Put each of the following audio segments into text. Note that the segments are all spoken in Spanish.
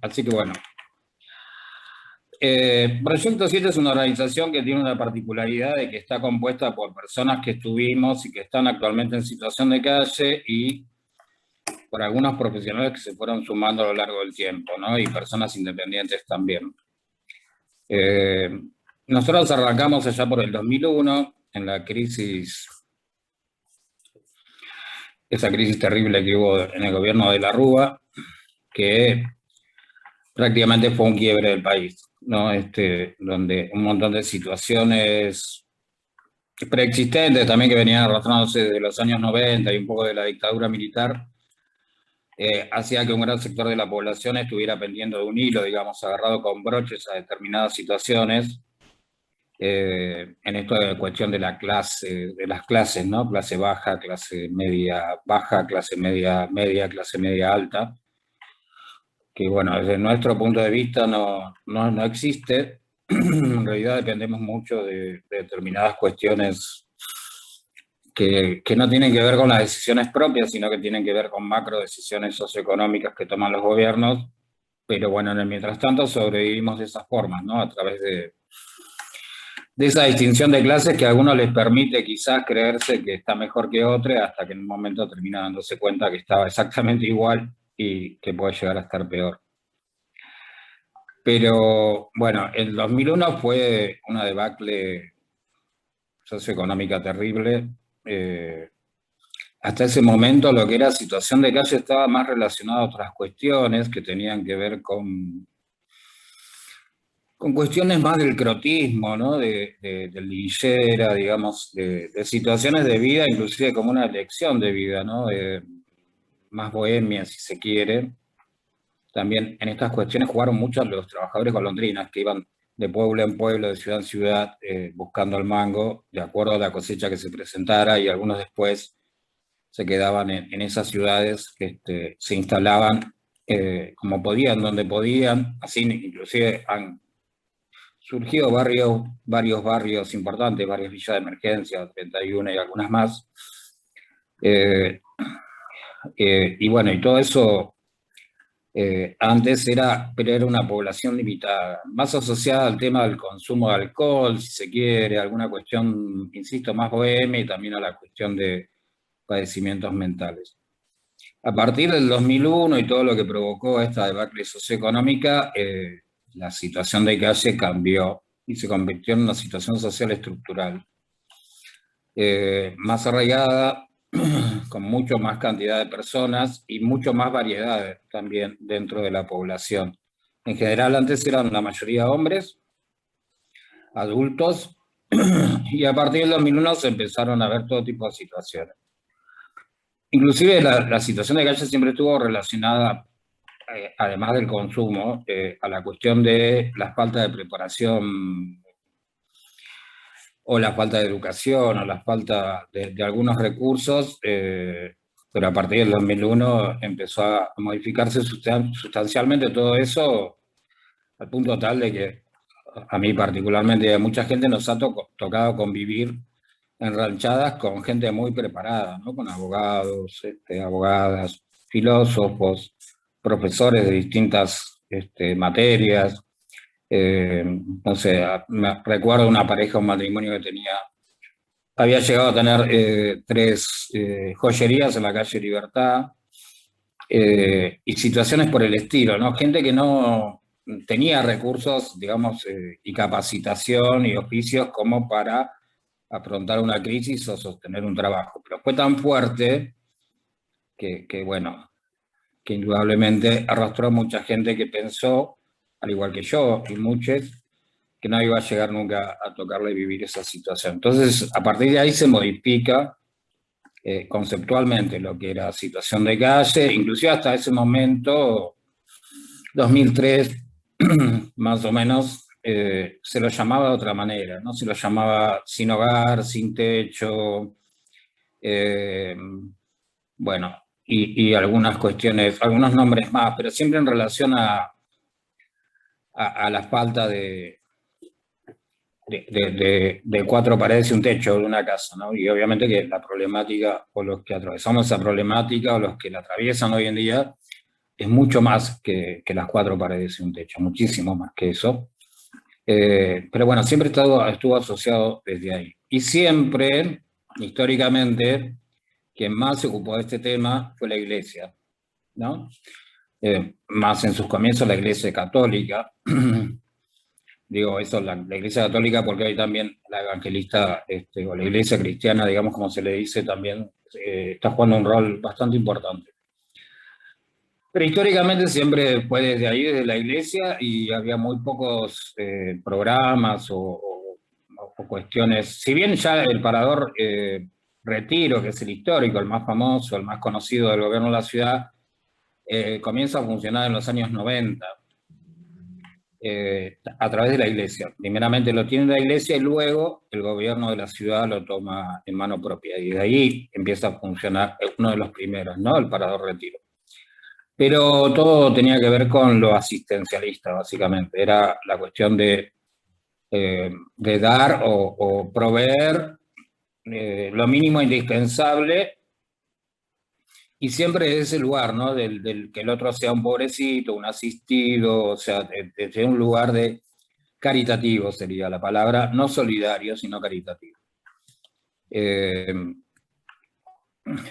Así que bueno. Proyecto 7 es una organización que tiene una particularidad de que está compuesta por personas que estuvimos y que están actualmente en situación de calle y por algunos profesionales que se fueron sumando a lo largo del tiempo, ¿no? Y personas independientes también. Nosotros arrancamos allá por el 2001, en la crisis, esa crisis terrible que hubo en el gobierno de la Rúa, que prácticamente fue un quiebre del país, ¿no? Donde un montón de situaciones preexistentes también que venían arrastrándose desde los años 90 y un poco de la dictadura militar, hacía que un gran sector de la población estuviera pendiendo de un hilo, digamos, agarrado con broches a determinadas situaciones, en esto de cuestión de la clase, de las clases, ¿no? Clase baja, clase media baja, clase media media, clase media alta, que bueno, desde nuestro punto de vista no existe. En realidad dependemos mucho de determinadas cuestiones que no tienen que ver con las decisiones propias, sino que tienen que ver con macro decisiones socioeconómicas que toman los gobiernos. Pero bueno, en el mientras tanto sobrevivimos de esas formas, ¿no? A través de esa distinción de clases que a algunos les permite quizás creerse que está mejor que otro, hasta que en un momento termina dándose cuenta que estaba exactamente igual y que puede llegar a estar peor. Pero bueno, el 2001 fue una debacle socioeconómica terrible. Hasta ese momento lo que era situación de calle estaba más relacionado a otras cuestiones que tenían que ver con cuestiones más del crotismo, ¿no? De liguillera, digamos, de situaciones de vida, inclusive como una elección de vida, ¿no? Más bohemia, si se quiere. También en estas cuestiones jugaron mucho los trabajadores golondrinas que iban de pueblo en pueblo, de ciudad en ciudad, buscando el mango, de acuerdo a la cosecha que se presentara, y algunos después se quedaban en esas ciudades, se instalaban como podían, donde podían. Así inclusive han surgido varios barrios importantes, varias villas de emergencia, 31 y algunas más. Y bueno, y todo eso antes pero era una población limitada, más asociada al tema del consumo de alcohol, si se quiere, alguna cuestión, insisto, más bohemia, y también a la cuestión de padecimientos mentales. A partir del 2001 y todo lo que provocó esta debacle socioeconómica, la situación de calle cambió y se convirtió en una situación social estructural, más arraigada, con mucho más cantidad de personas y mucho más variedad también dentro de la población. En general, antes eran la mayoría hombres, adultos, y a partir del 2001 se empezaron a ver todo tipo de situaciones. Inclusive la situación de calle siempre estuvo relacionada, además del consumo, a la cuestión de la falta de preparación o la falta de educación o la falta de algunos recursos, pero a partir del 2001 empezó a modificarse sustancialmente todo eso, al punto tal de que a mí particularmente y a mucha gente nos ha tocado convivir en ranchadas con gente muy preparada, ¿no? Con abogados, abogadas, filósofos, profesores de distintas materias. No sé, recuerdo una pareja, un matrimonio que había llegado a tener 3 joyerías en la calle Libertad, y situaciones por el estilo, ¿no? Gente que no tenía recursos, digamos, y capacitación y oficios como para afrontar una crisis o sostener un trabajo. Pero fue tan fuerte bueno, que indudablemente arrastró a mucha gente que pensó, al igual que yo y muchos, que no iba a llegar nunca a tocarle vivir esa situación. Entonces, a partir de ahí se modifica conceptualmente lo que era situación de calle, inclusive hasta ese momento, 2003, más o menos, se lo llamaba de otra manera, ¿no? Se lo llamaba sin hogar, sin techo, bueno, y algunas cuestiones, algunos nombres más, pero siempre en relación a la falta de 4 paredes y un techo de una casa, ¿no? Y obviamente que la problemática, o los que atravesamos esa problemática, o los que la atraviesan hoy en día, es mucho más que las cuatro paredes y un techo, muchísimo más que eso. Pero bueno, siempre estuvo asociado desde ahí. Y siempre, históricamente, quien más se ocupó de este tema fue la Iglesia, ¿no? Más en sus comienzos la Iglesia católica. Digo eso, la Iglesia católica, porque hoy también la evangelista, o la Iglesia cristiana, digamos como se le dice, también está jugando un rol bastante importante. Pero históricamente siempre fue desde ahí, desde la Iglesia, y había muy pocos programas o cuestiones. Si bien ya el Parador Retiro, que es el histórico, el más famoso, el más conocido del gobierno de la ciudad, comienza a funcionar en los años 90 a través de la Iglesia. Primeramente lo tiene la Iglesia y luego el gobierno de la ciudad lo toma en mano propia. Y de ahí empieza a funcionar uno de los primeros, ¿no? El Parador Retiro. Pero todo tenía que ver con lo asistencialista, básicamente. Era la cuestión de dar o proveer lo mínimo indispensable, y siempre de ese lugar, ¿no? Del que el otro sea un pobrecito, un asistido, o sea, de un lugar de caritativo sería la palabra, no solidario, sino caritativo.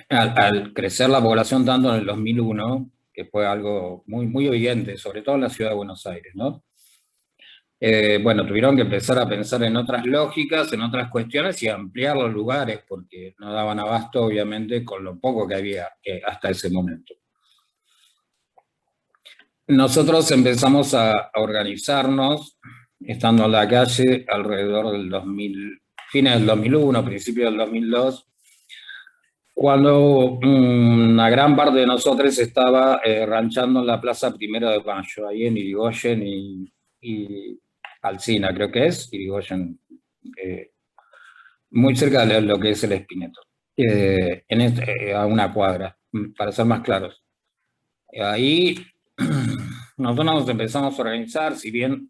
Al crecer la población tanto en el 2001, que fue algo muy, muy evidente, sobre todo en la ciudad de Buenos Aires, ¿no? Bueno, tuvieron que empezar a pensar en otras lógicas, en otras cuestiones y ampliar los lugares, porque no daban abasto, obviamente, con lo poco que había hasta ese momento. Nosotros empezamos a organizarnos, estando en la calle, alrededor del 2000, fines del 2001, principios del 2002, cuando una gran parte de nosotros estaba ranchando en la Plaza Primero de Mayo, ahí en Irigoyen y Alsina, creo que es, Irigoyen, muy cerca de lo que es el Espineto, a una cuadra, para ser más claros. Ahí nosotros nos empezamos a organizar, si bien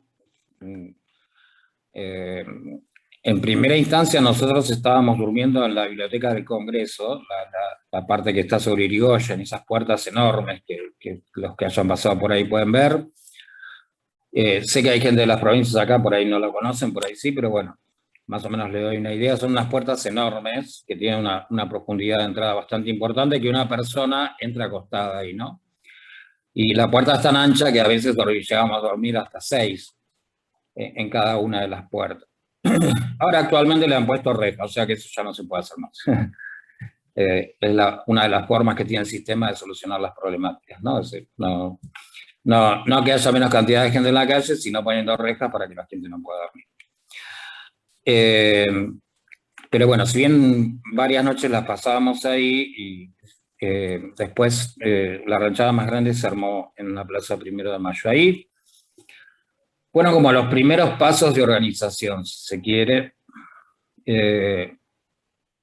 en primera instancia nosotros estábamos durmiendo en la Biblioteca del Congreso, la parte que está sobre Irigoyen, esas puertas enormes que los que hayan pasado por ahí pueden ver. Sé que hay gente de las provincias acá, por ahí no lo conocen, por ahí sí, pero bueno, más o menos le doy una idea. Son unas puertas enormes que tienen una profundidad de entrada bastante importante, que una persona entra acostada ahí, ¿no? Y la puerta es tan ancha que a veces llegamos a dormir hasta 6 en cada una de las puertas. Ahora actualmente le han puesto rejas, o sea que eso ya no se puede hacer más. Es una de las formas que tiene el sistema de solucionar las problemáticas, ¿no? Es decir, no que haya menos cantidad de gente en la calle, sino poniendo rejas para que la gente no pueda dormir. Pero bueno, si bien varias noches las pasábamos ahí, y después la ranchada más grande se armó en la Plaza Primero de Mayo. Ahí fueron como los primeros pasos de organización, si se quiere,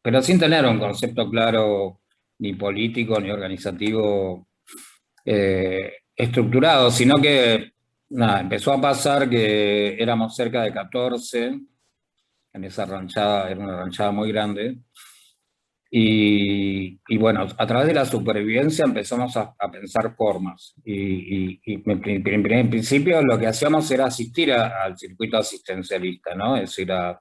pero sin tener un concepto claro ni político ni organizativo estructurado, sino que nada, empezó a pasar que éramos cerca de 14 en esa ranchada, era una ranchada muy grande, y bueno, a través de la supervivencia empezamos a pensar formas, y en principio lo que hacíamos era asistir al circuito asistencialista, ¿no? Es decir, a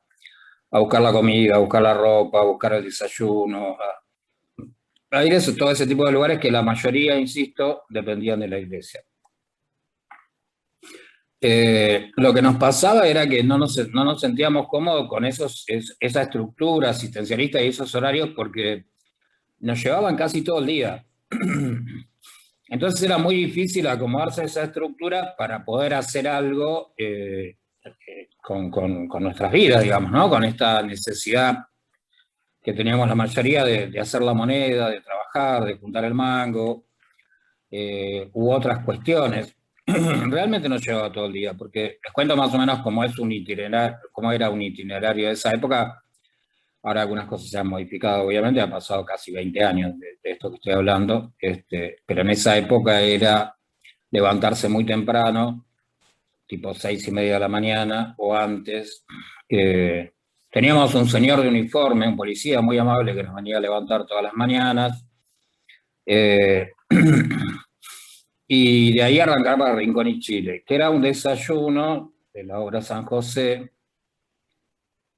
buscar la comida, a buscar la ropa, a buscar el desayuno, a ir a todo ese tipo de lugares que la mayoría, insisto, dependían de la iglesia. Lo que nos pasaba era que no nos sentíamos cómodos con esa estructura asistencialista y esos horarios, porque nos llevaban casi todo el día. Entonces era muy difícil acomodarse a esa estructura para poder hacer algo con nuestras vidas, digamos, ¿no? Con esta necesidad que teníamos la mayoría de hacer la moneda, de trabajar, de juntar el mango, u otras cuestiones. Realmente no llevaba todo el día, porque les cuento más o menos cómo era un itinerario de esa época. Ahora algunas cosas se han modificado, obviamente, ha pasado casi 20 años de esto que estoy hablando, pero en esa época era levantarse muy temprano, tipo 6:30 de la mañana o antes. Teníamos un señor de uniforme, un policía muy amable que nos venía a levantar todas las mañanas. Y de ahí arrancaba Rincón y Chile, que era un desayuno de la obra San José,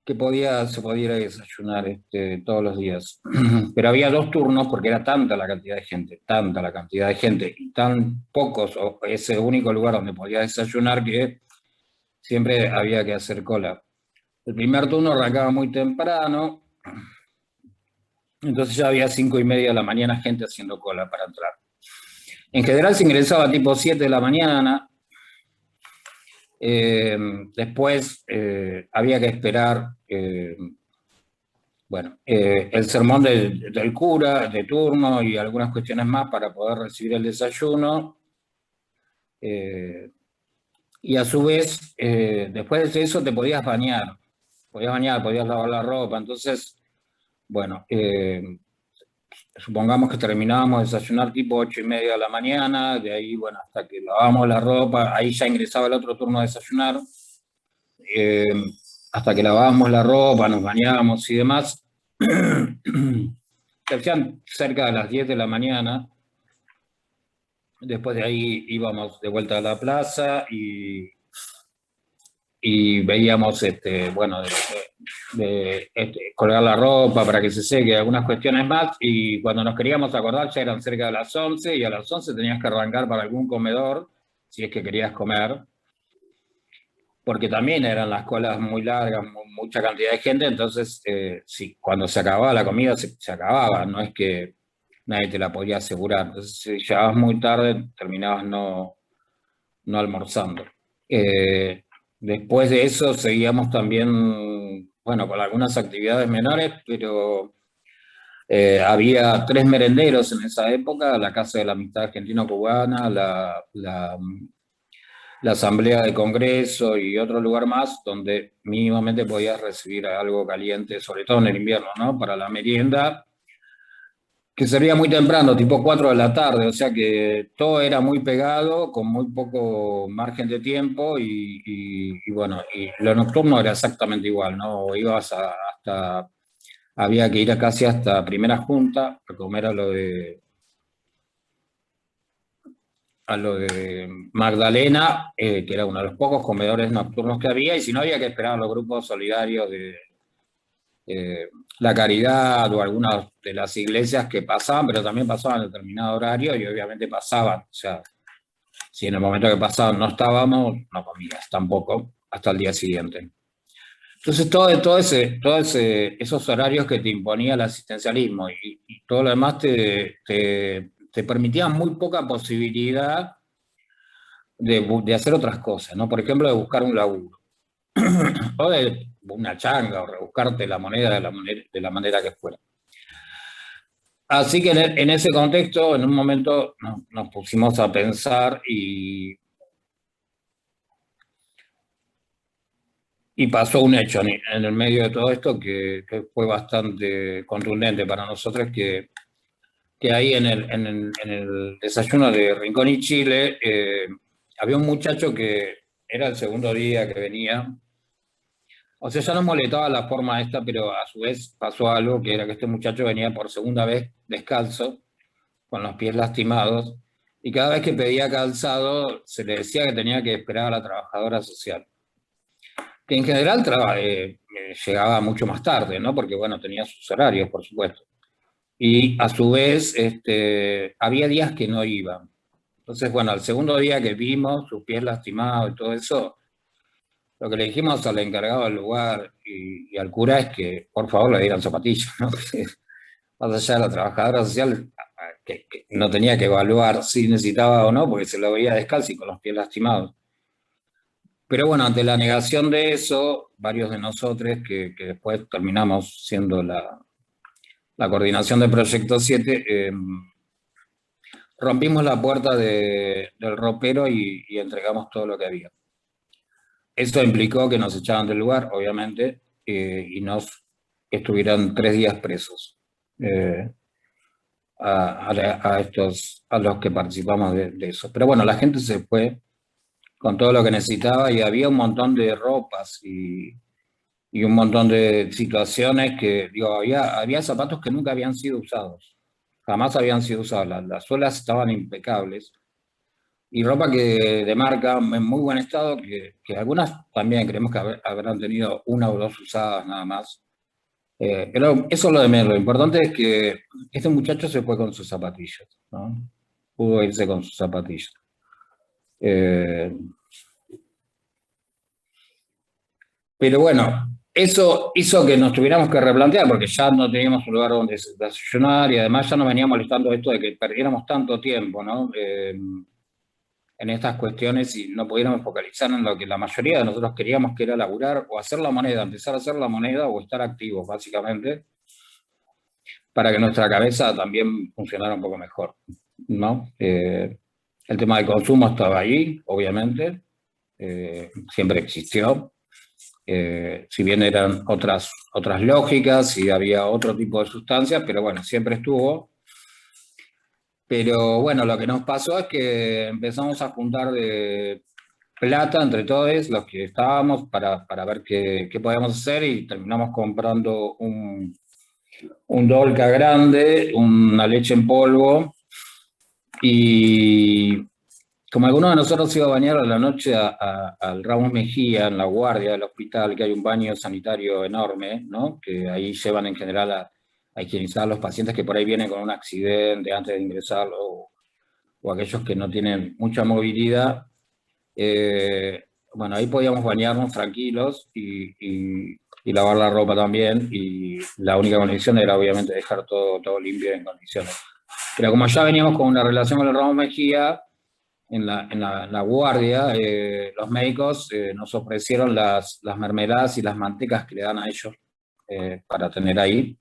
que se podía ir a desayunar todos los días. Pero había dos turnos porque era tanta la cantidad de gente, tanta la cantidad de gente, y tan pocos, o ese único lugar donde podía desayunar, que siempre había que hacer cola. El primer turno arrancaba muy temprano, entonces ya había 5:30 de la mañana gente haciendo cola para entrar. En general se ingresaba tipo 7 de la mañana. Después había que esperar, bueno, el sermón del cura de turno y algunas cuestiones más para poder recibir el desayuno. Y a su vez, después de eso te podías bañar, podías lavar la ropa. Entonces, bueno, supongamos que terminábamos de desayunar tipo 8:30 de la mañana, de ahí, bueno, hasta que lavábamos la ropa, ahí ya ingresaba el otro turno a desayunar. eh, Hasta que lavábamos la ropa, nos bañábamos y demás, se hacían cerca de las 10 de la mañana. Después de ahí íbamos de vuelta a la plaza y veíamos, bueno, colgar la ropa para que se seque, algunas cuestiones más, y cuando nos queríamos acordar ya eran cerca de las 11, y a las 11 tenías que arrancar para algún comedor, si es que querías comer, porque también eran las colas muy largas, mucha cantidad de gente. Entonces sí, cuando se acababa la comida, se acababa, no es que nadie te la podía asegurar. Entonces, si llegabas muy tarde, terminabas no almorzando. Eh, Después de eso, seguíamos también, bueno, con algunas actividades menores, pero había 3 merenderos en esa época: la Casa de la Amistad Argentino-Cubana, la Asamblea de Congreso y otro lugar más, donde mínimamente podías recibir algo caliente, sobre todo en el invierno, ¿no? Para la merienda, que servía muy temprano, tipo 4 de la tarde, o sea que todo era muy pegado, con muy poco margen de tiempo, y bueno, y lo nocturno era exactamente igual, ¿no? Había que ir casi hasta primera junta a comer a lo de Magdalena, que era uno de los pocos comedores nocturnos que había, y si no, había que esperar a los grupos solidarios de la Caridad o algunas de las iglesias que pasaban, pero también pasaban en determinado horario, y obviamente pasaban. O sea, si en el momento que pasaban no estábamos, no comías tampoco hasta el día siguiente. Entonces, esos horarios que te imponía el asistencialismo y todo lo demás te permitían muy poca posibilidad de hacer otras cosas, ¿no? Por ejemplo, de buscar un laburo, o de una changa, o rebuscarte la moneda de la manera que fuera. Así que en ese contexto, en un momento nos pusimos a pensar, y pasó un hecho en el medio de todo esto que fue bastante contundente para nosotros, que ahí en el desayuno de Rincón y Chile había un muchacho que era el segundo día que venía. O sea, ya nos molestaba la forma esta, pero a su vez pasó algo, que era que este muchacho venía por segunda vez descalzo, con los pies lastimados, y cada vez que pedía calzado se le decía que tenía que esperar a la trabajadora social, que en general llegaba mucho más tarde, ¿no? Porque, bueno, tenía sus horarios, por supuesto. Y a su vez, había días que no iban. Entonces, bueno, al segundo día que vimos sus pies lastimados y todo eso, lo que le dijimos al encargado del lugar y al cura es que por favor le dieran zapatillas, ¿no? Más allá de la trabajadora social, que no tenía que evaluar si necesitaba o no, porque se lo veía descalzo y con los pies lastimados. Pero bueno, ante la negación de eso, varios de nosotros, que después terminamos siendo la coordinación del Proyecto 7, rompimos la puerta del ropero y entregamos todo lo que había. Eso implicó que nos echaban del lugar, obviamente, y nos estuvieron 3 días presos, a los que participamos de eso. Pero bueno, la gente se fue con todo lo que necesitaba, y había un montón de ropas y un montón de situaciones que, digo, había zapatos que nunca habían sido usados, jamás habían sido usados. Las suelas estaban impecables, y ropa que de marca en muy buen estado, que algunas también creemos que habrán tenido una o dos usadas nada más. Pero eso es lo de menos. Lo importante es que este muchacho se fue con sus zapatillas, ¿no? Pudo irse con sus zapatillas. Eh, pero bueno, eso hizo que nos tuviéramos que replantear, porque ya no teníamos un lugar donde desayunar y además ya nos venía molestando esto de que perdiéramos tanto tiempo, ¿no? En estas cuestiones y no pudiéramos focalizar en lo que la mayoría de nosotros queríamos, que era laburar o hacer la moneda, empezar a hacer la moneda o estar activos, básicamente, para que nuestra cabeza también funcionara un poco mejor, ¿no? El tema del consumo estaba ahí, obviamente, siempre existió, si bien eran otras lógicas y había otro tipo de sustancias, pero bueno, siempre estuvo. Pero bueno, lo que nos pasó es que empezamos a juntar de plata entre todos los que estábamos para ver qué podíamos hacer y terminamos comprando un Dolca grande, una leche en polvo y como alguno de nosotros iba a bañar a la noche al Ramos Mejía, en la guardia del hospital, que hay un baño sanitario enorme, ¿no? Que ahí llevan en general a higienizar a los pacientes que por ahí vienen con un accidente antes de ingresar o aquellos que no tienen mucha movilidad. Bueno, ahí podíamos bañarnos tranquilos y lavar la ropa también, y la única condición era obviamente dejar todo limpio en condiciones. Pero como ya veníamos con una relación con el Ramos Mejía, en la guardia, los médicos nos ofrecieron las mermeladas y las mantecas que le dan a ellos para tener ahí,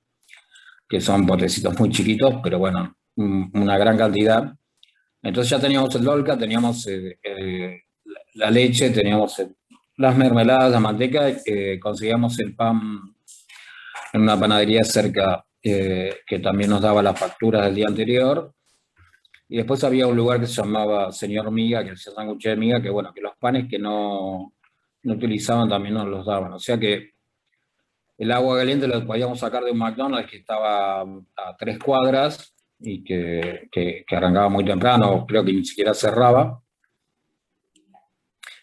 que son potecitos muy chiquitos, pero bueno, una gran cantidad. Entonces ya teníamos el Dolca, teníamos la leche, teníamos las mermeladas, la manteca, conseguíamos el pan en una panadería cerca que también nos daba las facturas del día anterior. Y después había un lugar que se llamaba Señor Miga, que hacía sándwiches de miga, que bueno, que los panes que no utilizaban también nos los daban. O sea que el agua caliente lo podíamos sacar de un McDonald's que estaba a 3 cuadras y que arrancaba muy temprano, creo que ni siquiera cerraba.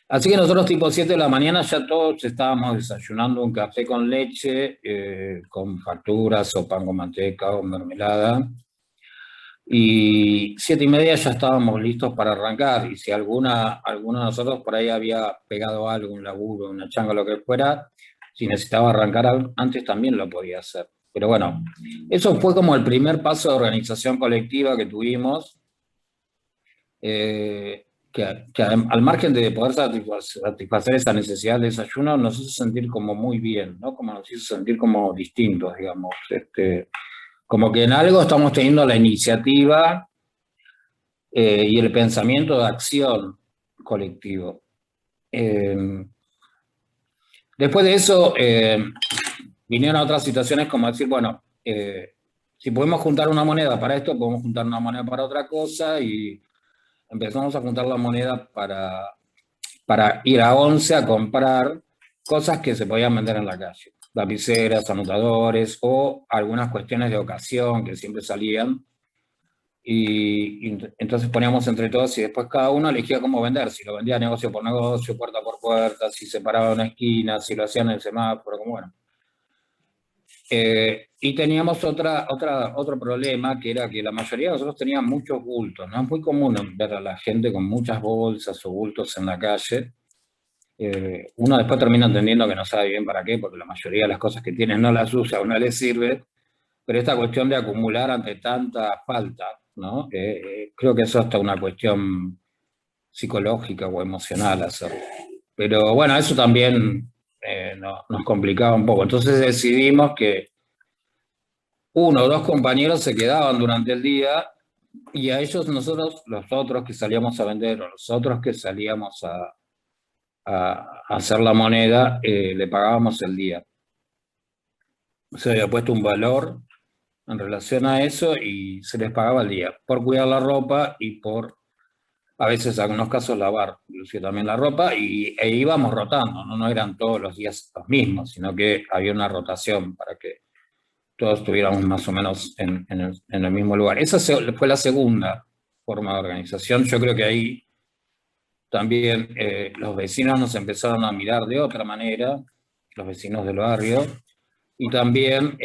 Así que nosotros tipo 7 de la mañana ya todos estábamos desayunando un café con leche, con facturas o pan con manteca o mermelada. Y 7:30 ya estábamos listos para arrancar. Y si alguno de nosotros por ahí había pegado algo, un laburo, una changa, lo que fuera, si necesitaba arrancar antes también lo podía hacer. Pero bueno, eso fue como el primer paso de organización colectiva que tuvimos. Que al margen de poder satisfacer esa necesidad de desayuno, nos hizo sentir como muy bien, ¿no? Como nos hizo sentir como distintos, digamos. Como que en algo estamos teniendo la iniciativa y el pensamiento de acción colectivo. Después de eso, vinieron otras situaciones como decir, bueno, si podemos juntar una moneda para esto, podemos juntar una moneda para otra cosa, y empezamos a juntar la moneda para ir a Once a comprar cosas que se podían vender en la calle, lapiceras, anotadores o algunas cuestiones de ocasión que siempre salían. Y entonces poníamos entre todos y después cada uno elegía cómo vender, si lo vendía negocio por negocio, puerta por puerta, si se paraba en una esquina, si lo hacían en el semáforo, como bueno. Y teníamos otro problema, que era que la mayoría de nosotros tenían muchos bultos, ¿no? Es muy común ver a la gente con muchas bolsas o bultos en la calle. Uno después termina entendiendo que no sabe bien para qué, porque la mayoría de las cosas que tiene no las usa o no les sirve, pero esta cuestión de acumular ante tanta falta, ¿no? Creo que eso es hasta una cuestión psicológica o emocional hacerlo. Pero bueno, eso también nos complicaba un poco. Entonces decidimos que uno o dos compañeros se quedaban durante el día y a ellos nosotros, los otros que salíamos a vender o los otros que salíamos a hacer la moneda, le pagábamos el día. Se había puesto un valor en relación a eso y se les pagaba el día por cuidar la ropa y por, a veces, en algunos casos, lavar inclusive también la ropa, e íbamos rotando, ¿no? No eran todos los días los mismos, sino que había una rotación para que todos estuviéramos más o menos en el mismo lugar. Esa fue la segunda forma de organización. Yo creo que ahí también los vecinos nos empezaron a mirar de otra manera, los vecinos del barrio, y también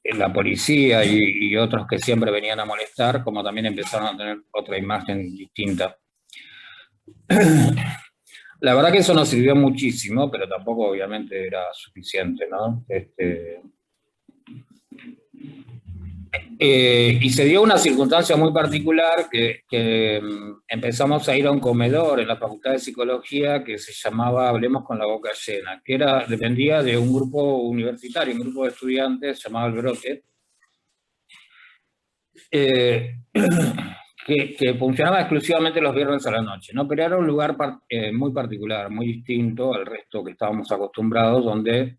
la policía y otros que siempre venían a molestar, como también empezaron a tener otra imagen distinta. La verdad que eso nos sirvió muchísimo, pero tampoco obviamente era suficiente, ¿no? Y se dio una circunstancia muy particular que empezamos a ir a un comedor en la Facultad de Psicología que se llamaba Hablemos con la boca llena, que dependía de un grupo universitario, un grupo de estudiantes llamado El Brote, que funcionaba exclusivamente los viernes a la noche, ¿no? Pero era un lugar muy particular, muy distinto al resto que estábamos acostumbrados, donde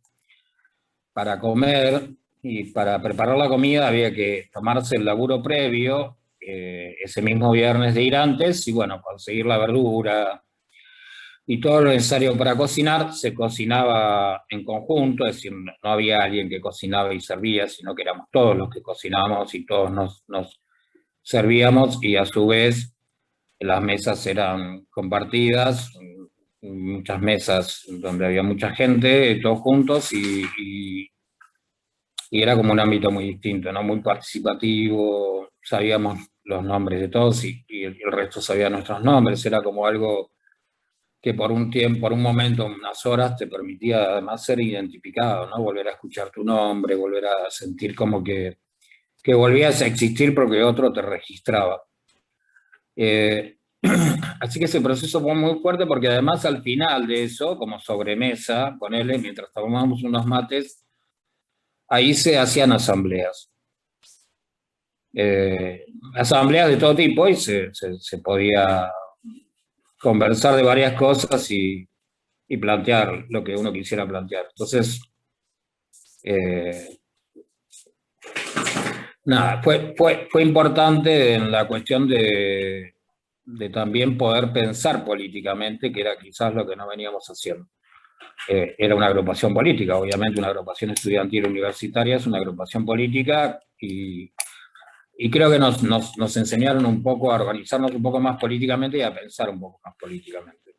para comer y para preparar la comida había que tomarse el laburo previo, ese mismo viernes de ir antes, y bueno, conseguir la verdura y todo lo necesario para cocinar, se cocinaba en conjunto, es decir, no había alguien que cocinaba y servía, sino que éramos todos los que cocinábamos y todos nos servíamos, y a su vez las mesas eran compartidas, muchas mesas donde había mucha gente, todos juntos, y era como un ámbito muy distinto, ¿no? Muy participativo, sabíamos los nombres de todos y el resto sabía nuestros nombres, era como algo que por un tiempo, por un momento, unas horas, te permitía además ser identificado, ¿no? Volver a escuchar tu nombre, volver a sentir como que volvías a existir porque otro te registraba. Así que ese proceso fue muy fuerte porque además al final de eso, como sobremesa, ponele, mientras tomábamos unos mates, ahí se hacían asambleas. Asambleas de todo tipo y se podía conversar de varias cosas y plantear lo que uno quisiera plantear. Entonces, nada, fue importante en la cuestión de también poder pensar políticamente, que era quizás lo que no veníamos haciendo. Era una agrupación política, obviamente una agrupación estudiantil universitaria es una agrupación política y creo que nos enseñaron un poco a organizarnos un poco más políticamente y a pensar un poco más políticamente.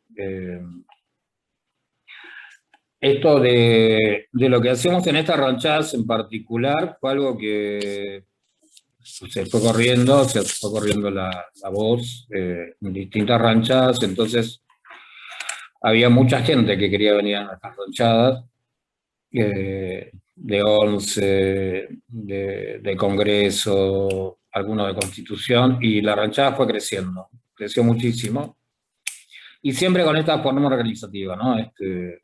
Esto de lo que hacemos en estas ranchadas en particular fue algo que se fue corriendo la voz en distintas ranchadas, entonces había mucha gente que quería venir a nuestras ranchadas, de 11, de Congreso, algunos de Constitución, y la ranchada fue creciendo, creció muchísimo, y siempre con esta forma organizativa, ¿no? Entonces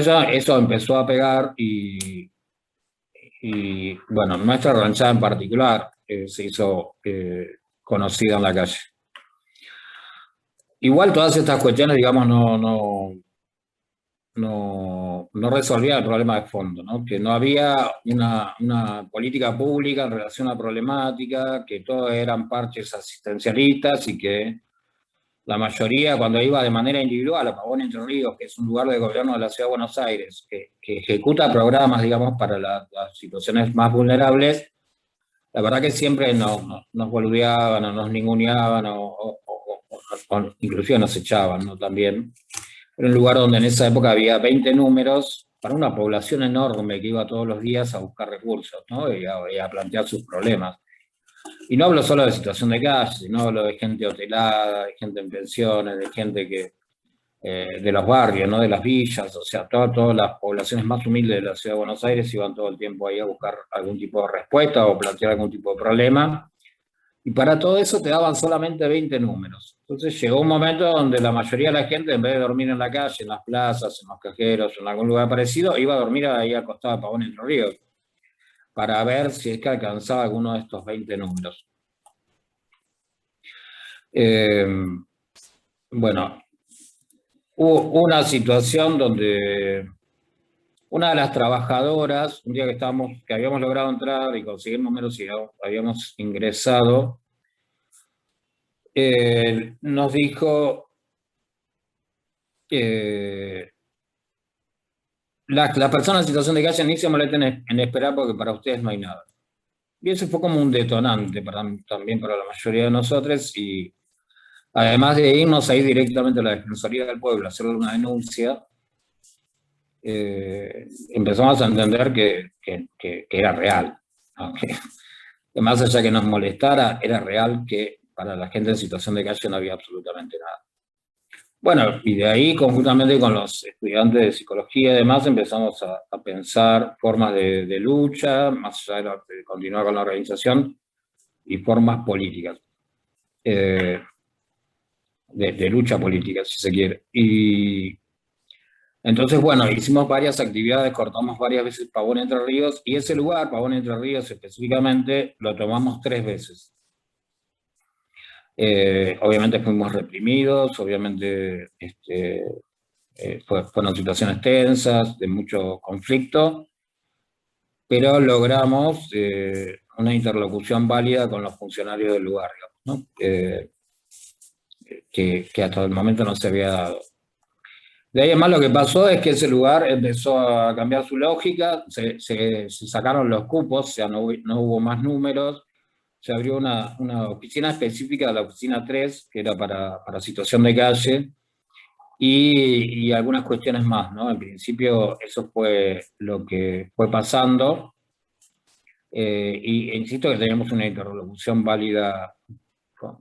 ya eso empezó a pegar y bueno, nuestra ranchada en particular se hizo conocida en la calle. Igual todas estas cuestiones, digamos, no resolvía el problema de fondo, ¿no? Que no había una política pública en relación a la problemática, que todos eran parches asistencialistas y que la mayoría, cuando iba de manera individual a Pavón Entre Ríos, que es un lugar de gobierno de la Ciudad de Buenos Aires, que ejecuta programas, digamos, para las situaciones más vulnerables, la verdad que siempre nos boludeaban o nos ninguneaban o inclusive nos echaban, ¿no? También. Era un lugar donde en esa época había 20 números para una población enorme que iba todos los días a buscar recursos, ¿no? Y a plantear sus problemas. Y no hablo solo de situación de calle, sino hablo de gente hotelada, de gente en pensiones, de gente de los barrios, ¿no? De las villas, o sea, todas las poblaciones más humildes de la Ciudad de Buenos Aires iban todo el tiempo ahí a buscar algún tipo de respuesta o plantear algún tipo de problema. Y para todo eso te daban solamente 20 números. Entonces llegó un momento donde la mayoría de la gente, en vez de dormir en la calle, en las plazas, en los cajeros, en algún lugar parecido, iba a dormir ahí acostado a Pavón Entre Ríos, para ver si es que alcanzaba alguno de estos 20 números. Bueno, hubo una situación donde una de las trabajadoras, un día que habíamos logrado entrar y conseguir números y habíamos ingresado, nos dijo las personas en situación de calle ni se molesten en esperar porque para ustedes no hay nada. Y eso fue como un detonante también para la mayoría de nosotros y Además de irnos ahí directamente a la Defensoría del Pueblo a hacerle una denuncia, empezamos a entender que era real, ¿no? Que más allá que nos molestara, era real que para la gente en situación de calle no había absolutamente nada. Bueno, y de ahí, conjuntamente con los estudiantes de psicología y demás, empezamos a pensar formas de lucha, más allá de continuar con la organización, y formas políticas, eh, de lucha política, si se quiere. Y entonces, bueno, hicimos varias actividades, cortamos varias veces Pavón Entre Ríos, y ese lugar, Pavón Entre Ríos específicamente, lo tomamos 3 veces. Obviamente fuimos reprimidos, obviamente fueron situaciones tensas, de mucho conflicto, pero logramos una interlocución válida con los funcionarios del lugar, ¿no? Que hasta el momento no se había dado. De ahí además lo que pasó es que ese lugar empezó a cambiar su lógica, se sacaron los cupos, o sea, no hubo más números, se abrió una oficina específica, la oficina 3, que era para situación de calle, y algunas cuestiones más, ¿no? En principio eso fue lo que fue pasando, y insisto que teníamos una interlocución válida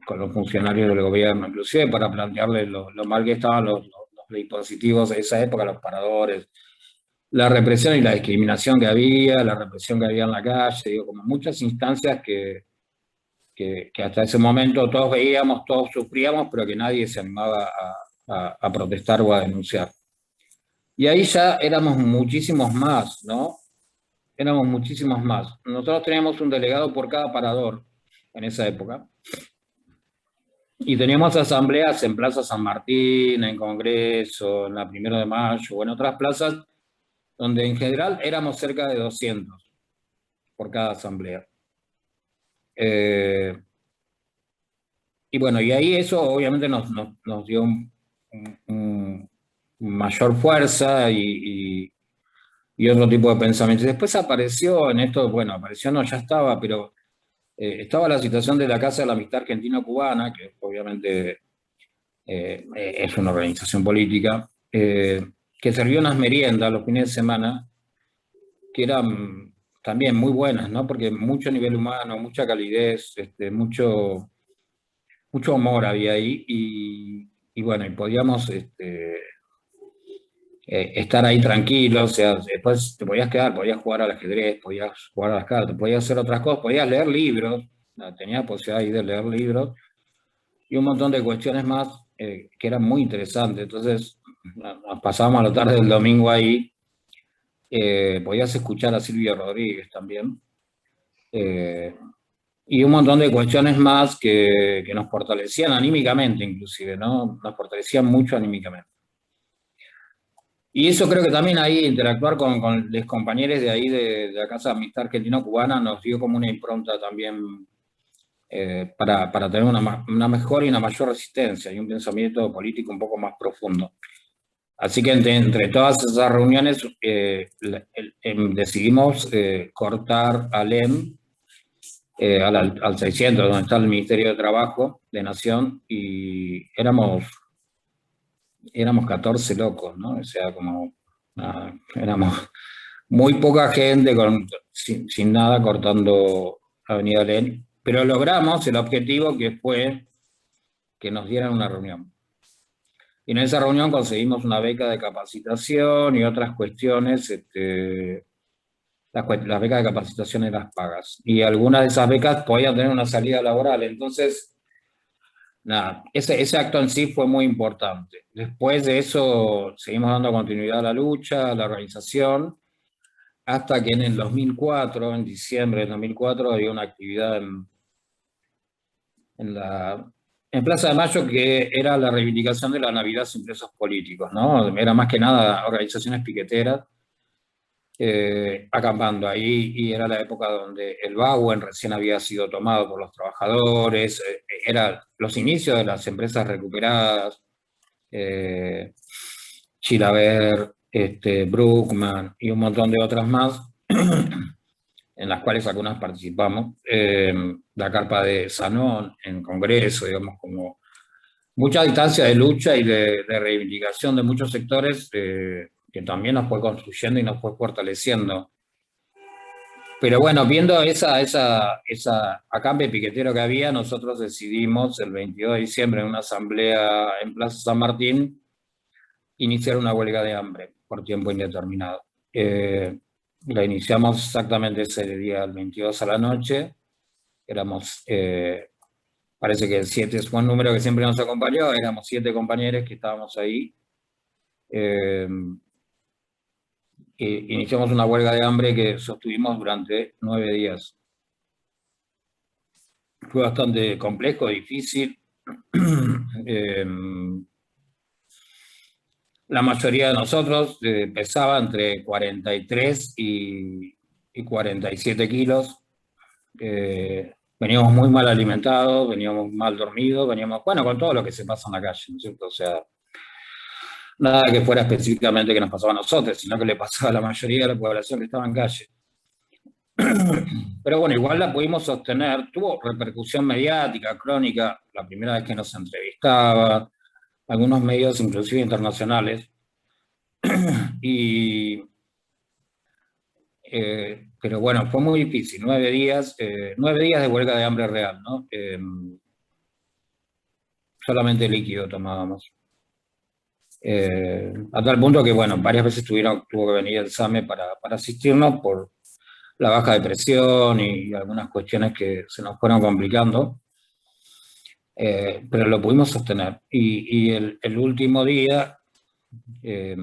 con los funcionarios del gobierno, inclusive para plantearles lo mal que estaban los dispositivos de esa época, los paradores, la represión y la discriminación que había, la represión que había en la calle, digo, como muchas instancias que hasta ese momento todos veíamos, todos sufríamos, pero que nadie se animaba a protestar o a denunciar. Y ahí ya éramos muchísimos más, ¿no? Éramos muchísimos más. Nosotros teníamos un delegado por cada parador en esa época. Y teníamos asambleas en Plaza San Martín, en Congreso, en la 1 de Mayo, o en otras plazas, donde en general éramos cerca de 200 por cada asamblea. Y bueno, y ahí eso obviamente nos dio un mayor fuerza y otro tipo de pensamientos. Después apareció en esto, bueno, apareció, no, ya estaba, pero estaba la situación de la Casa de la Amistad Argentino-Cubana, que obviamente es una organización política, que servía unas meriendas los fines de semana, que eran también muy buenas, ¿no? Porque mucho nivel humano, mucha calidez, mucho amor había ahí, y bueno, y podíamos estar ahí tranquilos, o sea, después te podías quedar, podías jugar al ajedrez, podías jugar a las cartas, podías hacer otras cosas, podías leer libros, no, tenías posibilidad ahí de leer libros, y un montón de cuestiones más que eran muy interesantes. Entonces, nos pasábamos la tarde del domingo ahí, podías escuchar a Silvio Rodríguez también, eh, y un montón de cuestiones más que nos fortalecían anímicamente inclusive, ¿no? Nos fortalecían mucho anímicamente. Y eso creo que también ahí interactuar con los compañeros de ahí de la Casa de Amistad Argentino-Cubana nos dio como una impronta también para tener una mejor y una mayor resistencia y un pensamiento político un poco más profundo. Así que entre todas esas reuniones decidimos cortar al EM, al 600, donde está el Ministerio de Trabajo de Nación, y éramos 14 locos, ¿no? O sea, como éramos muy poca gente sin nada cortando Avenida Lenin, pero logramos el objetivo, que fue que nos dieran una reunión. Y en esa reunión conseguimos una beca de capacitación y otras cuestiones. Las becas de capacitación eran pagas. Y algunas de esas becas podían tener una salida laboral. Entonces, nada, ese acto en sí fue muy importante. Después de eso, seguimos dando continuidad a la lucha, a la organización, hasta que en el 2004, en diciembre del 2004, había una actividad en Plaza de Mayo, que era la reivindicación de la Navidad sin presos políticos, ¿no? Era más que nada organizaciones piqueteras acampando ahí, y era la época donde el Bauen recién había sido tomado por los trabajadores, era los inicios de las empresas recuperadas, Chilaver, Bruckman y un montón de otras más, en las cuales algunas participamos, la carpa de Sanón en Congreso, digamos, como mucha distancia de lucha y de reivindicación de muchos sectores que también nos fue construyendo y nos fue fortaleciendo. Pero bueno, viendo esa acampe piquetero que había, nosotros decidimos el 22 de diciembre en una asamblea en Plaza San Martín iniciar una huelga de hambre por tiempo indeterminado. La iniciamos exactamente ese día, el 22 a la noche. Éramos, parece que el 7 fue un número que siempre nos acompañó, éramos 7 compañeros que estábamos ahí. Eh, Iniciamos una huelga de hambre que sostuvimos durante 9 días. Fue bastante complejo, difícil. Eh, la mayoría de nosotros pesaba entre 43 y 47 kilos. Veníamos muy mal alimentados, veníamos mal dormidos, veníamos, bueno, con todo lo que se pasa en la calle, ¿no es cierto? O sea, nada que fuera específicamente que nos pasaba a nosotros, sino que le pasaba a la mayoría de la población que estaba en calle. Pero bueno, igual la pudimos sostener, tuvo repercusión mediática, crónica, la primera vez que nos entrevistaba, algunos medios inclusive internacionales, y, pero bueno, fue muy difícil, 9 días de huelga de hambre real, ¿no? Solamente líquido tomábamos. A tal punto que, bueno, varias veces tuvo que venir el SAME para asistirnos por la baja de presión y algunas cuestiones que se nos fueron complicando. Pero lo pudimos sostener. Y el último día, eh,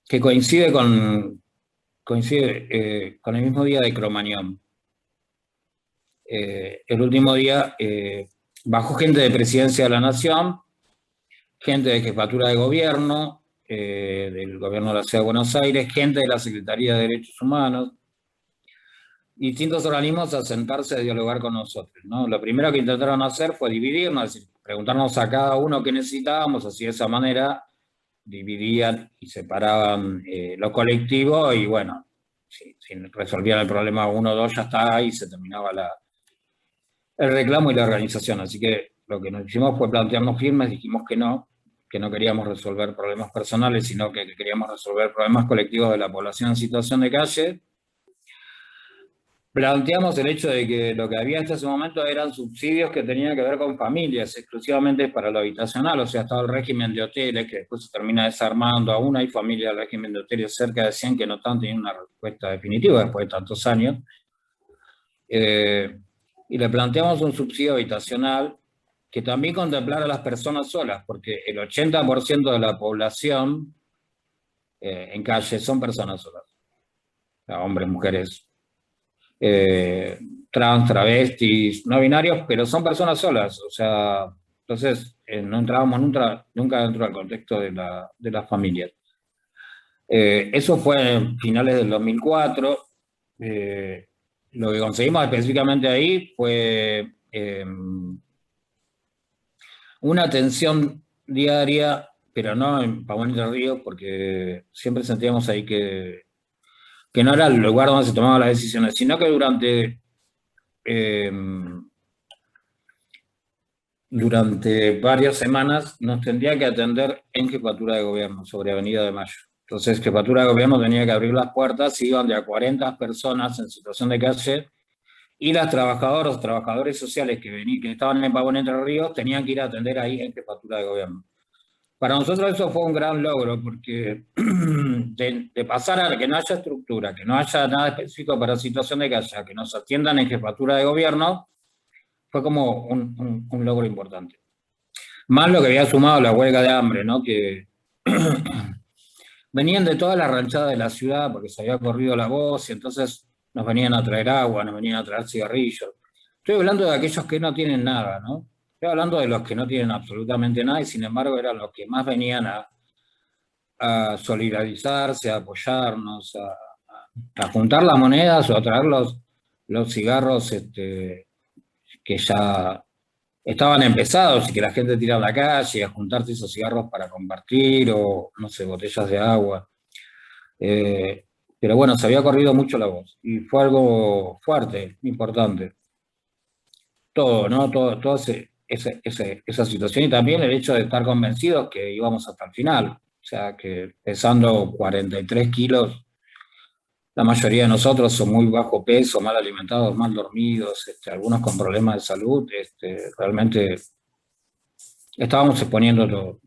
que coincide con el mismo día de Cromañón. El último día bajó gente de Presidencia de la Nación, gente de Jefatura de Gobierno, del Gobierno de la Ciudad de Buenos Aires, gente de la Secretaría de Derechos Humanos, distintos organismos a sentarse a dialogar con nosotros, ¿no? Lo primero que intentaron hacer fue dividirnos, es decir, preguntarnos a cada uno qué necesitábamos, así de esa manera dividían y separaban lo colectivo y bueno, si resolvían el problema uno o dos ya está y se terminaba el reclamo y la organización. Así que lo que nos hicimos fue plantearnos firmes, dijimos que no queríamos resolver problemas personales, sino que queríamos resolver problemas colectivos de la población en situación de calle. Planteamos el hecho de que lo que había hasta ese momento eran subsidios que tenían que ver con familias, exclusivamente para lo habitacional, o sea, estaba el régimen de hoteles que después se termina desarmando. Aún hay familias del régimen de hoteles cerca de 100 que no están teniendo una respuesta definitiva después de tantos años. Y le planteamos un subsidio habitacional que también contemplara a las personas solas, porque el 80% de la población en calle son personas solas, o sea, hombres, mujeres, trans, travestis, no binarios, pero son personas solas, o sea, entonces no entrábamos nunca dentro del contexto de las familias. Eso fue en finales del 2004. Lo que conseguimos específicamente ahí fue una atención diaria, pero no en Pavón Entre Ríos, porque siempre sentíamos ahí que no era el lugar donde se tomaban las decisiones, sino que eh, durante varias semanas nos tendría que atender en Jefatura de Gobierno, sobre Avenida de Mayo. Entonces, Jefatura de Gobierno tenía que abrir las puertas, iban de a 40 personas en situación de calle, y las trabajadoras o trabajadores sociales que estaban en Pavón Entre Ríos tenían que ir a atender ahí en Jefatura de Gobierno. Para nosotros eso fue un gran logro, porque de pasar a que no haya estructura, que no haya nada específico para situación de calle, que nos atiendan en Jefatura de Gobierno, fue como un logro importante. Más lo que había sumado la huelga de hambre, ¿no? Que venían de toda la ranchada de la ciudad porque se había corrido la voz y entonces nos venían a traer agua, nos venían a traer cigarrillos. Estoy hablando de aquellos que no tienen nada, ¿no? Estoy hablando de los que no tienen absolutamente nada y sin embargo eran los que más venían a solidarizarse, a apoyarnos, a juntar las monedas o a traer los cigarros que ya estaban empezados y que la gente tira a la calle, a juntarse esos cigarros para compartir o, no sé, botellas de agua. Eh, pero bueno, se había corrido mucho la voz y fue algo fuerte, importante. Todo, ¿no? Todo esa situación y también el hecho de estar convencidos que íbamos hasta el final. O sea, que pesando 43 kilos, la mayoría de nosotros son muy bajo peso, mal alimentados, mal dormidos, algunos con problemas de salud. Realmente estábamos exponiéndolo,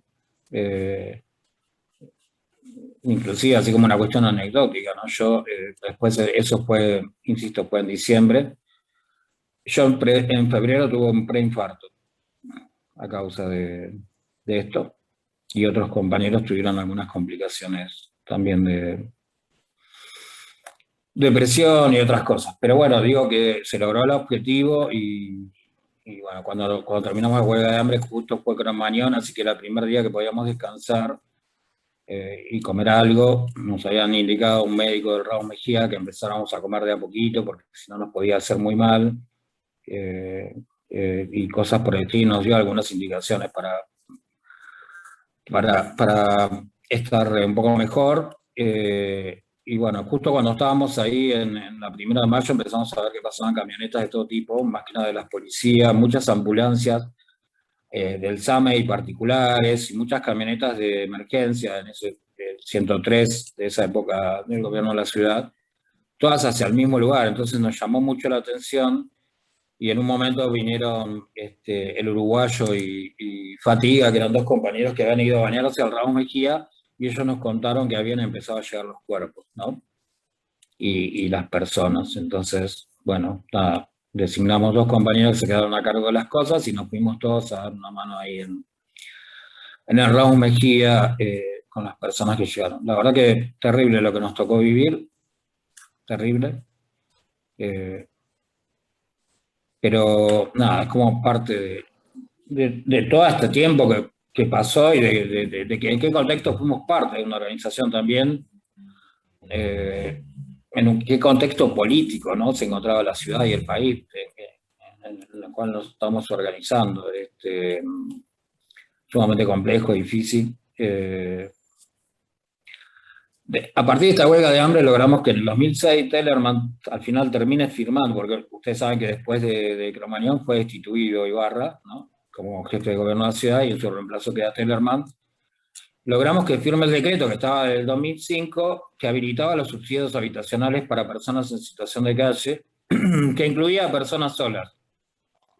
inclusive así como una cuestión anecdótica, ¿no? Yo, después, eso fue, insisto, fue en diciembre. Yo en febrero tuve un preinfarto a causa de esto, y otros compañeros tuvieron algunas complicaciones también de depresión y otras cosas. Pero bueno, digo que se logró el objetivo y bueno, cuando terminamos la huelga de hambre justo fue Cromañón, así que era el primer día que podíamos descansar y comer algo. Nos habían indicado un médico del Raúl Mejía que empezáramos a comer de a poquito porque si no nos podía hacer muy mal. Y cosas por el estilo, nos dio algunas indicaciones para estar un poco mejor. Y bueno, justo cuando estábamos ahí en la 1 de mayo empezamos a ver que pasaban camionetas de todo tipo, más que nada de las policías, muchas ambulancias del SAME y particulares, y muchas camionetas de emergencia en ese 103 de esa época del gobierno de la ciudad, todas hacia el mismo lugar. Entonces nos llamó mucho la atención. Y en un momento vinieron el uruguayo y Fatiga, que eran dos compañeros que habían ido a bañarse al Raúl Mejía, y ellos nos contaron que habían empezado a llegar los cuerpos, ¿no? Y las personas. Entonces, bueno, nada, designamos dos compañeros que se quedaron a cargo de las cosas y nos fuimos todos a dar una mano ahí en el Raúl Mejía con las personas que llegaron. La verdad que terrible lo que nos tocó vivir, terrible. Pero nada, es como parte de todo este tiempo que pasó y de que en qué contexto fuimos parte de una organización también, eh, qué contexto político, ¿no? Se encontraba la ciudad y el país en el cual nos estamos organizando, sumamente complejo, difícil. A partir de esta huelga de hambre logramos que en el 2006 Tellerman al final termine firmando, porque ustedes saben que después de Cromañón fue destituido Ibarra, ¿no? Como jefe de gobierno de la ciudad, y en su reemplazo queda Tellerman. Logramos que firme el decreto que estaba del 2005, que habilitaba los subsidios habitacionales para personas en situación de calle, que incluía a personas solas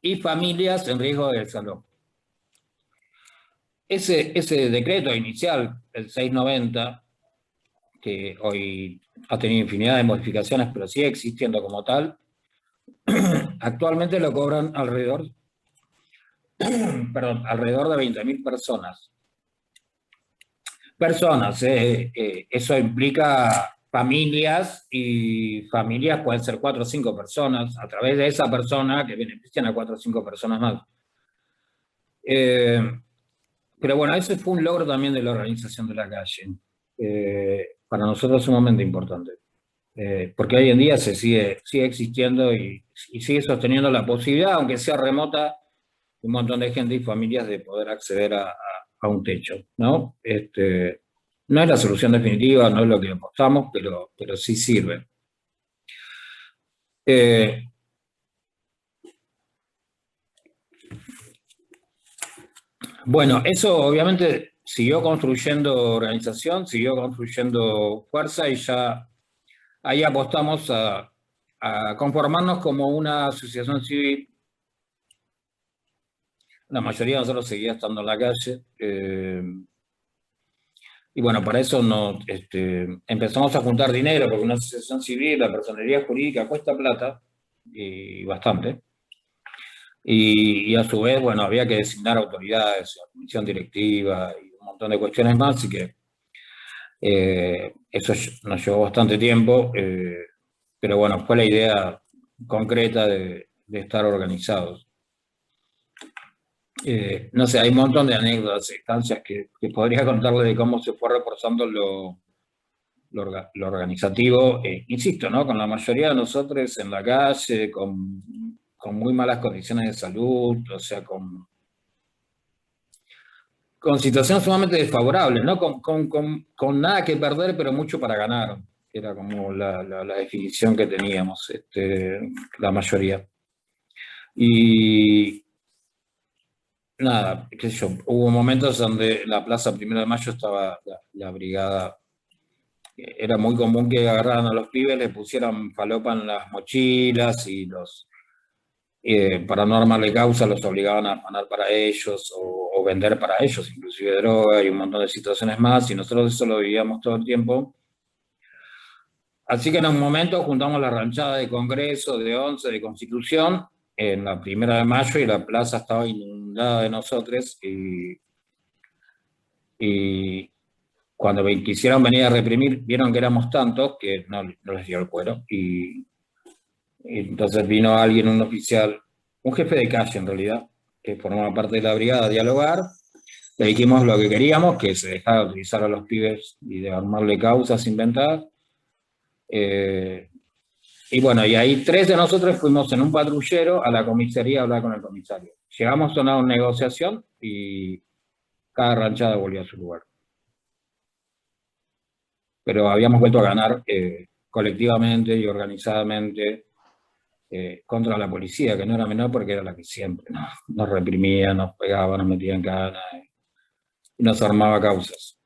y familias en riesgo de desalojo. Ese decreto inicial, el 690, que hoy ha tenido infinidad de modificaciones, pero sigue existiendo como tal, actualmente lo cobran alrededor de 20.000 personas. Eso implica familias, y familias pueden ser 4 o 5 personas, a través de esa persona que benefician a 4 o 5 personas más. Pero bueno, ese fue un logro también de la organización de la calle. Para nosotros es sumamente importante. Porque hoy en día sigue existiendo y sigue sosteniendo la posibilidad, aunque sea remota, de un montón de gente y familias de poder acceder a un techo, ¿no? No es la solución definitiva, no es lo que apostamos, pero sí sirve. Bueno, eso obviamente siguió construyendo organización, siguió construyendo fuerza, y ya ahí apostamos a conformarnos como una asociación civil. La mayoría de nosotros seguía estando en la calle. Y bueno, para eso empezamos a juntar dinero, porque una asociación civil, la personería jurídica, cuesta plata, y bastante. Y a su vez, bueno, había que designar autoridades, comisión directiva y un montón de cuestiones más, así que eso nos llevó bastante tiempo, pero bueno, fue la idea concreta de estar organizados. No sé, hay un montón de anécdotas, instancias que podría contarle de cómo se fue reforzando lo organizativo, insisto, ¿no? Con la mayoría de nosotros en la calle, con muy malas condiciones de salud, o sea, con situaciones sumamente desfavorables, ¿no? Con nada que perder, pero mucho para ganar. Era como la definición que teníamos, la mayoría. Y nada, qué sé yo, hubo momentos donde la Plaza Primero de Mayo estaba la brigada. Era muy común que agarraran a los pibes, le pusieran falopa en las mochilas y para no armarle causa, los obligaban a afanar para ellos o vender para ellos, inclusive droga y un montón de situaciones más, y nosotros eso lo vivíamos todo el tiempo. Así que en un momento juntamos la ranchada de Congreso, de Once, de Constitución, en la Primera de Mayo, y la plaza estaba inundada de nosotros, y cuando quisieron venir a reprimir, vieron que éramos tantos que no les dio el cuero, y entonces vino alguien, un oficial, un jefe de calle en realidad, que formaba parte de la brigada, a dialogar. Le dijimos lo que queríamos, que se dejara de utilizar a los pibes y de armarle causas inventadas. Y bueno, y ahí tres de nosotros fuimos en un patrullero a la comisaría a hablar con el comisario. Llegamos a una negociación y cada ranchada volvió a su lugar. Pero habíamos vuelto a ganar colectivamente y organizadamente contra la policía, que no era menor porque era la que siempre nos reprimía, nos pegaba, nos metía en cana y nos armaba causas.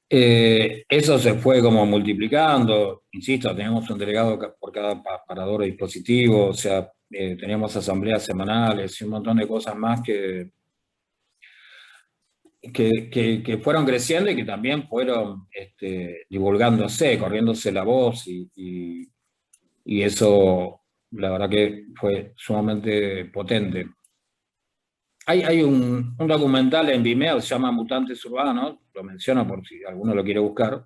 Eso se fue como multiplicando, insisto, teníamos un delegado por cada parador de dispositivo, o sea, teníamos asambleas semanales y un montón de cosas más que fueron creciendo y que también fueron divulgándose, corriéndose la voz y eso, la verdad que fue sumamente potente. Hay un documental en Vimeo, se llama Mutantes Urbanos, lo menciono por si alguno lo quiere buscar,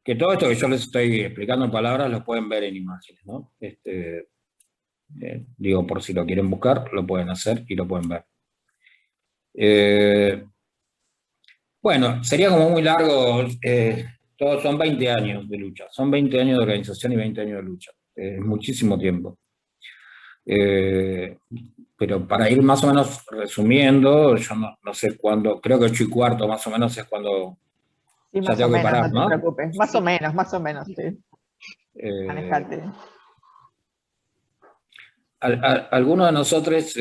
que todo esto que yo les estoy explicando en palabras lo pueden ver en imágenes, ¿no? Digo, por si lo quieren buscar, lo pueden hacer y lo pueden ver. Bueno, sería como muy largo, todos son 20 años de lucha, son 20 años de organización y 20 años de lucha, es muchísimo tiempo. Pero para ir más o menos resumiendo, yo no sé cuándo, creo que 8:15 más o menos es cuando Sí, ya más o tengo que menos, parar, no te ¿no? preocupes. Más o menos, sí. Eh, Manejarte. Alguno de nosotros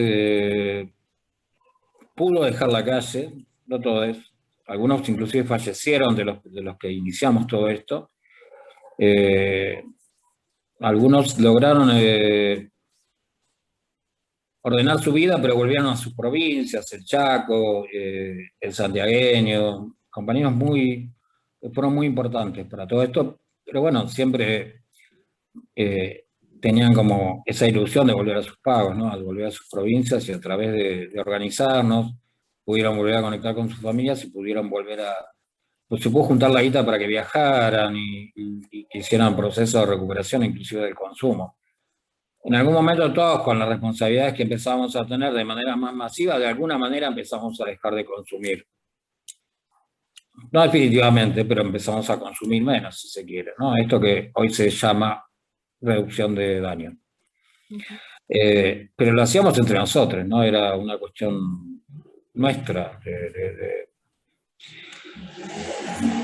pudo dejar la calle, no todos, algunos inclusive fallecieron de los que iniciamos todo esto. Algunos lograron ordenar su vida, pero volvieron a sus provincias, el Chaco, el santiagueño, compañeros fueron muy importantes para todo esto, pero bueno, siempre eh, tenían como esa ilusión de volver a sus pagos, ¿no? De volver a sus provincias y a través de organizarnos, pudieron volver a conectar con sus familias y pudieron volver pues se pudo juntar la guita para que viajaran y que hicieran procesos de recuperación, inclusive del consumo. En algún momento todos con las responsabilidades que empezamos a tener de manera más masiva, de alguna manera empezamos a dejar de consumir. No definitivamente, pero empezamos a consumir menos, si se quiere, ¿no? Esto que hoy se llama reducción de daño. Pero lo hacíamos entre nosotros, ¿no? Era una cuestión nuestra.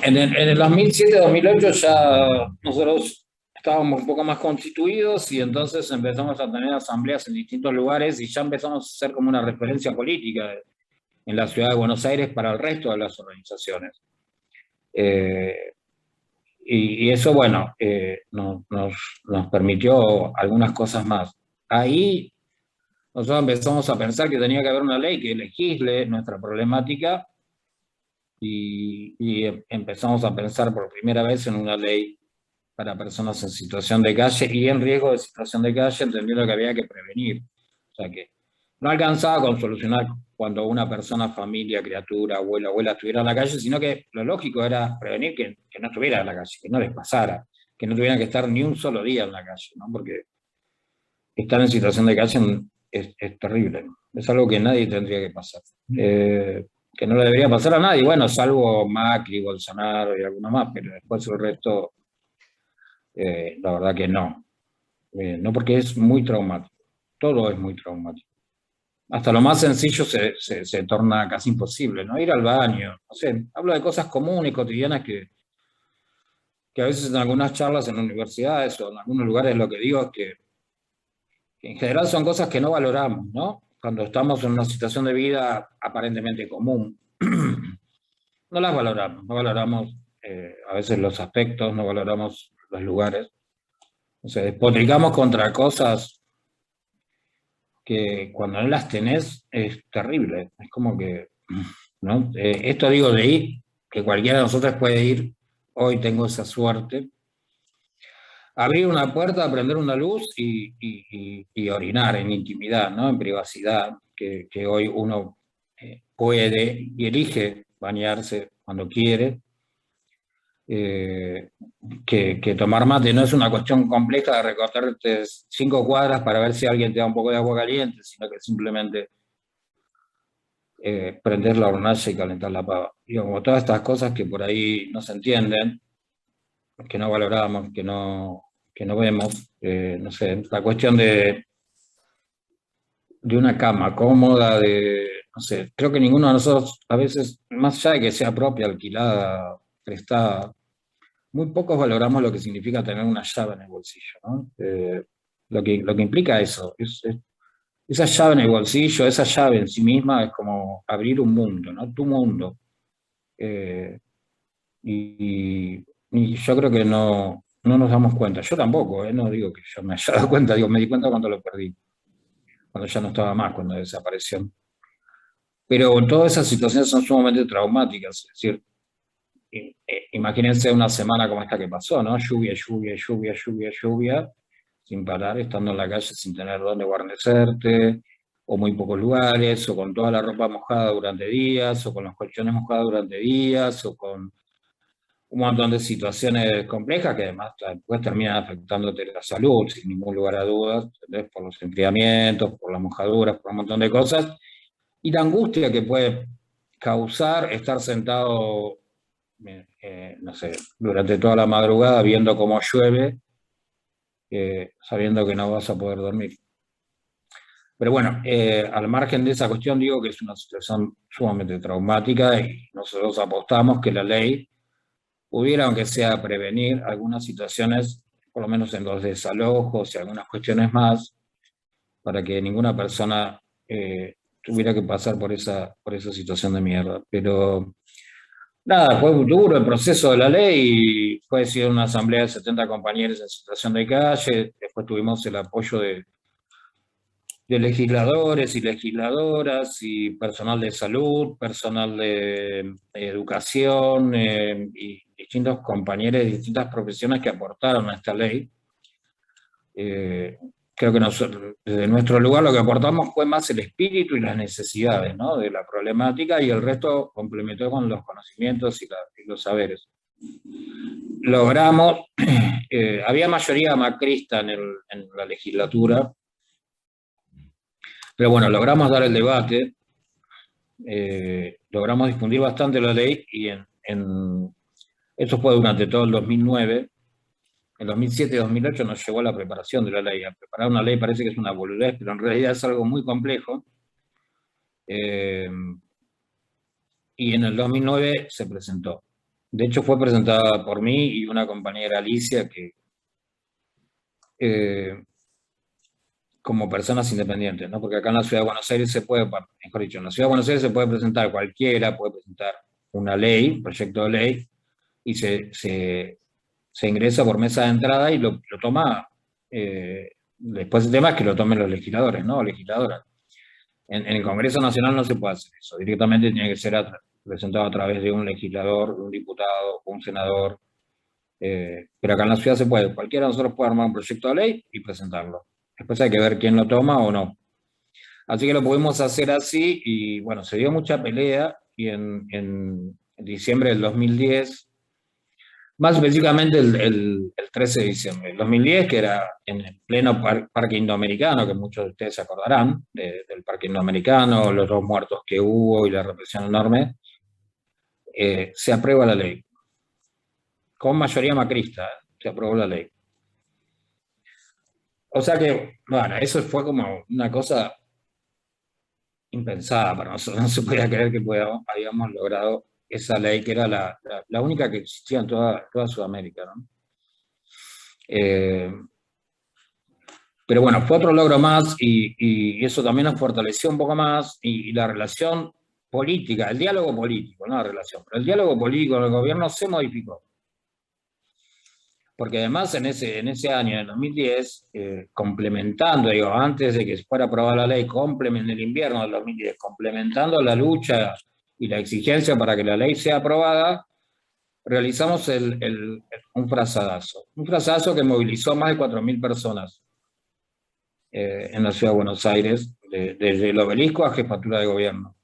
En el 2007-2008 ya nosotros estábamos un poco más constituidos y entonces empezamos a tener asambleas en distintos lugares y ya empezamos a ser como una referencia política en la ciudad de Buenos Aires para el resto de las organizaciones. Eh, y eso, bueno, nos permitió algunas cosas más. Ahí nosotros empezamos a pensar que tenía que haber una ley que legisle nuestra problemática y empezamos a pensar por primera vez en una ley para personas en situación de calle y en riesgo de situación de calle, entendiendo que había que prevenir. O sea que no alcanzaba con solucionar cuando una persona, familia, criatura, abuela estuviera en la calle, sino que lo lógico era prevenir que no estuviera en la calle, que no les pasara, que no tuvieran que estar ni un solo día en la calle, ¿no? Porque estar en situación de calle es terrible, ¿no? Es algo que nadie tendría que pasar. Que no le debería pasar a nadie, bueno, salvo Macri, Bolsonaro y alguno más, pero después el resto, la verdad que no. No porque es muy traumático, todo es muy traumático. Hasta lo más sencillo se torna casi imposible, ¿no? Ir al baño, no sé, hablo de cosas comunes, cotidianas que a veces en algunas charlas en universidades o en algunos lugares lo que digo es que en general son cosas que no valoramos, ¿no? cuando estamos en una situación de vida aparentemente común, no las valoramos, no valoramos a veces los aspectos, no valoramos los lugares. O sea, despotricamos contra cosas que cuando no las tenés es terrible. Es como que, ¿no? Esto digo de ir, que cualquiera de nosotros puede ir, hoy tengo esa suerte, abrir una puerta, prender una luz y orinar en intimidad, ¿no? En privacidad, que hoy uno puede y elige bañarse cuando quiere. Que tomar mate no es una cuestión compleja de recortarte 5 cuadras para ver si alguien te da un poco de agua caliente, sino que simplemente prender la hornalla y calentar la pava. Digo, como todas estas cosas que por ahí no se entienden, que no valoramos, que no vemos, no sé, la cuestión de una cama cómoda, no sé, creo que ninguno de nosotros, a veces, más allá de que sea propia, alquilada, prestada, muy pocos valoramos lo que significa tener una llave en el bolsillo, ¿no? Lo que implica eso, esa llave en el bolsillo, esa llave en sí misma es como abrir un mundo, ¿no? Tu mundo. Eh, y yo creo que no nos damos cuenta. Yo tampoco, no digo que yo me haya dado cuenta, digo, me di cuenta cuando lo perdí, cuando ya no estaba más, cuando desapareció. Pero todas esas situaciones son sumamente traumáticas, es decir, imagínense una semana como esta que pasó, ¿no? Lluvia, lluvia, lluvia, lluvia, lluvia, sin parar, estando en la calle sin tener dónde guarnecerte, o muy pocos lugares, o con toda la ropa mojada durante días, o con los colchones mojados durante días, o con un montón de situaciones complejas que además después terminan afectándote la salud, sin ningún lugar a dudas, ¿entendés? Por los enfriamientos, por las mojaduras, por un montón de cosas, y la angustia que puede causar estar sentado, no sé, durante toda la madrugada viendo cómo llueve, sabiendo que no vas a poder dormir. Pero bueno, al margen de esa cuestión digo que es una situación sumamente traumática y nosotros apostamos que la ley pudiera, aunque sea prevenir algunas situaciones, por lo menos en los desalojos y algunas cuestiones más, para que ninguna persona tuviera que pasar por esa situación de mierda. Pero nada, fue muy duro el proceso de la ley y fue decidido una asamblea de 70 compañeros en situación de calle, después tuvimos el apoyo de legisladores y legisladoras y personal de salud, personal de educación y distintos compañeros de distintas profesiones que aportaron a esta ley. Creo que nosotros, desde nuestro lugar lo que aportamos fue más el espíritu y las necesidades, ¿no? De la problemática y el resto complementó con los conocimientos y los saberes. Logramos, había mayoría macrista en la legislatura, pero bueno, logramos dar el debate, logramos difundir bastante la ley y eso fue durante todo el 2009. En 2007 y 2008 nos llegó a la preparación de la ley. A preparar una ley parece que es una boludez, pero en realidad es algo muy complejo. Eh, y en el 2009 se presentó. De hecho, fue presentada por mí y una compañera Alicia, que como personas independientes, ¿no? Porque acá en la Ciudad de Buenos Aires se puede, mejor dicho, en la Ciudad de Buenos Aires se puede presentar cualquiera, puede presentar una ley, un proyecto de ley, y se ingresa por mesa de entrada y lo toma, después el tema es que lo tomen los legisladores, ¿no? O legisladoras. En el Congreso Nacional no se puede hacer eso, directamente tiene que ser presentado a través de un legislador, un diputado, un senador, pero acá en la ciudad se puede, cualquiera de nosotros puede armar un proyecto de ley y presentarlo. Después hay que ver quién lo toma o no. Así que lo pudimos hacer así y bueno, se dio mucha pelea y en diciembre del 2010, más específicamente el 13 de diciembre del 2010, que era en el pleno Parque Indoamericano, que muchos de ustedes se acordarán del Parque Indoamericano, los 2 muertos que hubo y la represión enorme, se aprueba la ley. Con mayoría macrista, se aprobó la ley. O sea que, bueno, eso fue como una cosa impensada para nosotros. No se podía creer que habíamos logrado esa ley, que era la única que existía en toda Sudamérica, ¿no? Pero bueno, fue otro logro más y eso también nos fortaleció un poco más y la relación política, el diálogo político, no la relación, pero el diálogo político del gobierno se modificó. Porque además en ese año, en el 2010, complementando, digo, antes de que fuera aprobada la ley, en el invierno del 2010, complementando la lucha y la exigencia para que la ley sea aprobada, realizamos un frazadazo que movilizó más de 4.000 personas en la ciudad de Buenos Aires, desde el Obelisco a Jefatura de Gobierno.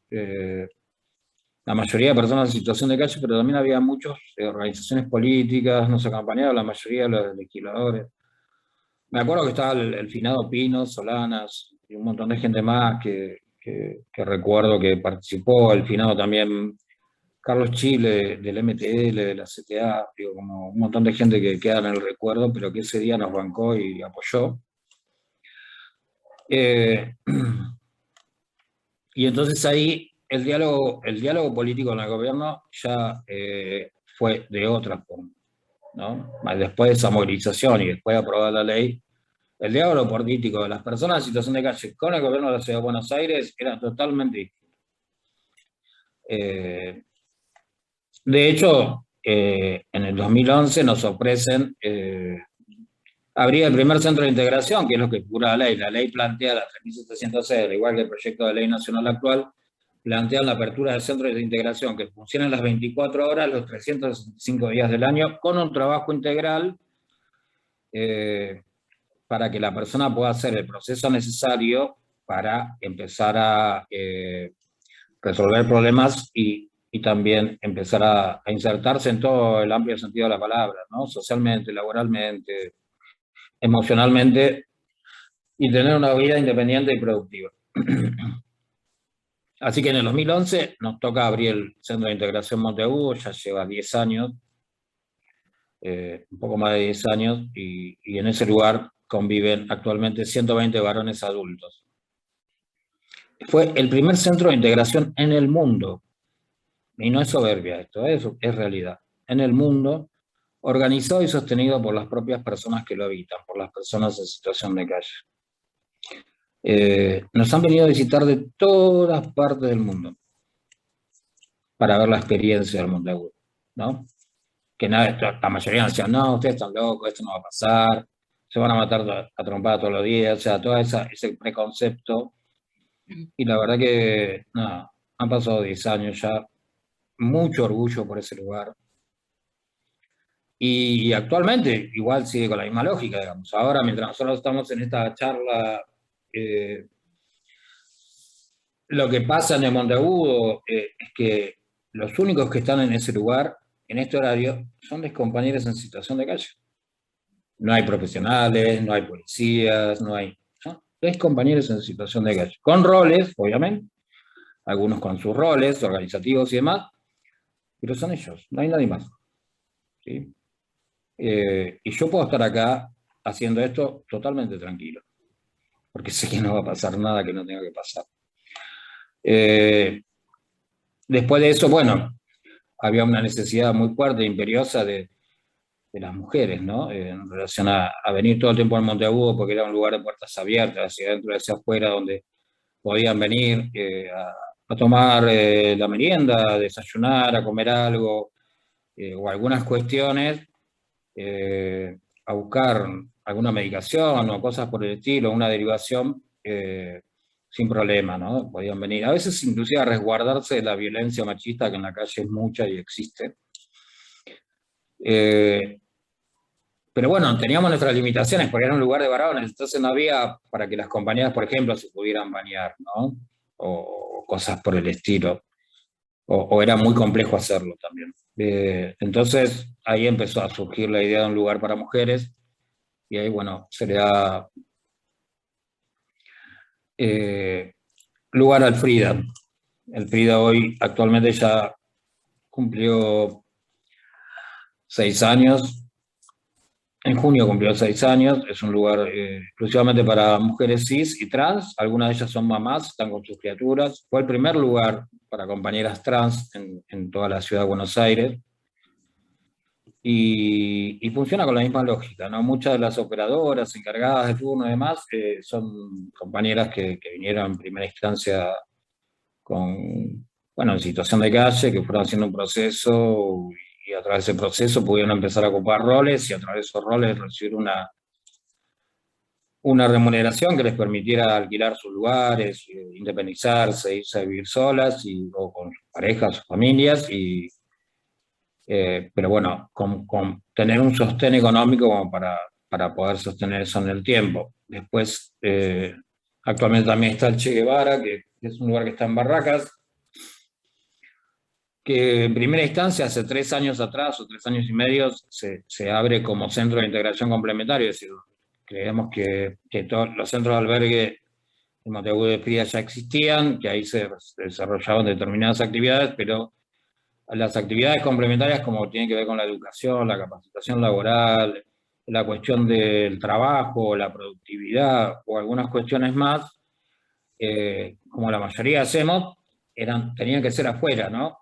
La mayoría de personas en situación de calle, pero también había muchas organizaciones políticas, nos acompañaban la mayoría de los legisladores. Me acuerdo que estaba el finado Pino, Solanas, y un montón de gente más que recuerdo que participó, el finado también Carlos Chile del MTL, de la CTA, digo, como un montón de gente que queda en el recuerdo, pero que ese día nos bancó y apoyó. Y entonces ahí el diálogo político en el gobierno ya fue de otra forma, ¿no? Después de esa movilización y después de aprobar la ley, el diálogo político de las personas en situación de calle con el gobierno de la Ciudad de Buenos Aires era totalmente distinto. De hecho, en el 2011 nos ofrecen abrir el primer centro de integración, que es lo que figura la ley. La ley plantea la 3.706, al igual que el proyecto de ley nacional actual, plantean la apertura de centros de integración que funcionan las 24 horas, los 365 días del año, con un trabajo integral para que la persona pueda hacer el proceso necesario para empezar a resolver problemas y también empezar a insertarse en todo el amplio sentido de la palabra, ¿no? Socialmente, laboralmente, emocionalmente, y tener una vida independiente y productiva. Así que en el 2011 nos toca abrir el Centro de Integración Monteagudo, ya lleva 10 años, un poco más de 10 años, y en ese lugar conviven actualmente 120 varones adultos. Fue el primer centro de integración en el mundo, y no es soberbia esto, es realidad, en el mundo, organizado y sostenido por las propias personas que lo habitan, por las personas en situación de calle. Nos han venido a visitar de todas partes del mundo para ver la experiencia del Monteagudo, ¿no? Que la mayoría decían, no, ustedes están locos, esto no va a pasar, se van a matar a trompada todos los días, o sea, todo ese preconcepto. Y la verdad que, nada, han pasado 10 años ya, mucho orgullo por ese lugar. Y actualmente igual sigue con la misma lógica, digamos. Ahora, mientras nosotros estamos en esta charla, lo que pasa en el Monteagudo es que los únicos que están en ese lugar, en este horario, son los compañeros en situación de calle. No hay profesionales, no hay policías, no hay... ¿no? Los compañeros en situación de calle. Con roles, obviamente, algunos con sus roles organizativos y demás, pero son ellos, no hay nadie más. ¿Sí? Y yo puedo estar acá haciendo esto totalmente tranquilo, porque sé que no va a pasar nada que no tenga que pasar. Después de eso, bueno, había una necesidad muy fuerte e imperiosa de las mujeres, ¿no? En relación a venir todo el tiempo al Monteagudo, porque era un lugar de puertas abiertas, hacia adentro y hacia afuera, donde podían venir a tomar la merienda, a desayunar, a comer algo, o algunas cuestiones, a buscar alguna medicación o cosas por el estilo, una derivación, sin problema, ¿no? Podían venir. A veces inclusive a resguardarse de la violencia machista que en la calle es mucha y existe. Pero bueno, teníamos nuestras limitaciones porque era un lugar de varones, entonces no había para que las compañeras, por ejemplo, se pudieran bañar, ¿no? O cosas por el estilo. O era muy complejo hacerlo también. Entonces ahí empezó a surgir la idea de un lugar para mujeres y ahí, bueno, se le da lugar al Frida. El Frida hoy actualmente ya cumplió 6 años. En junio cumplió 6 años, es un lugar exclusivamente para mujeres cis y trans, algunas de ellas son mamás, están con sus criaturas. Fue el primer lugar para compañeras trans en toda la ciudad de Buenos Aires. y funciona con la misma lógica, ¿no? Muchas de las operadoras encargadas de turno y demás son compañeras que vinieron en primera instancia con, bueno, en situación de calle, que fueron haciendo un proceso y a través de ese proceso pudieron empezar a ocupar roles y a través de esos roles recibir una remuneración que les permitiera alquilar sus lugares, independizarse, irse a vivir solas o con sus parejas, sus familias, pero bueno, con tener un sostén económico como para poder sostener eso en el tiempo. Después, actualmente también está el Che Guevara, que es un lugar que está en Barracas, que en primera instancia, hace 3 años atrás o 3 años y medio, se abre como centro de integración complementario, es decir, creemos que todos los centros de albergue en Montevideo de Fría ya existían, que ahí se desarrollaban determinadas actividades, pero las actividades complementarias como tienen que ver con la educación, la capacitación laboral, la cuestión del trabajo, la productividad o algunas cuestiones más, como la mayoría hacemos, tenían que ser afuera, ¿no?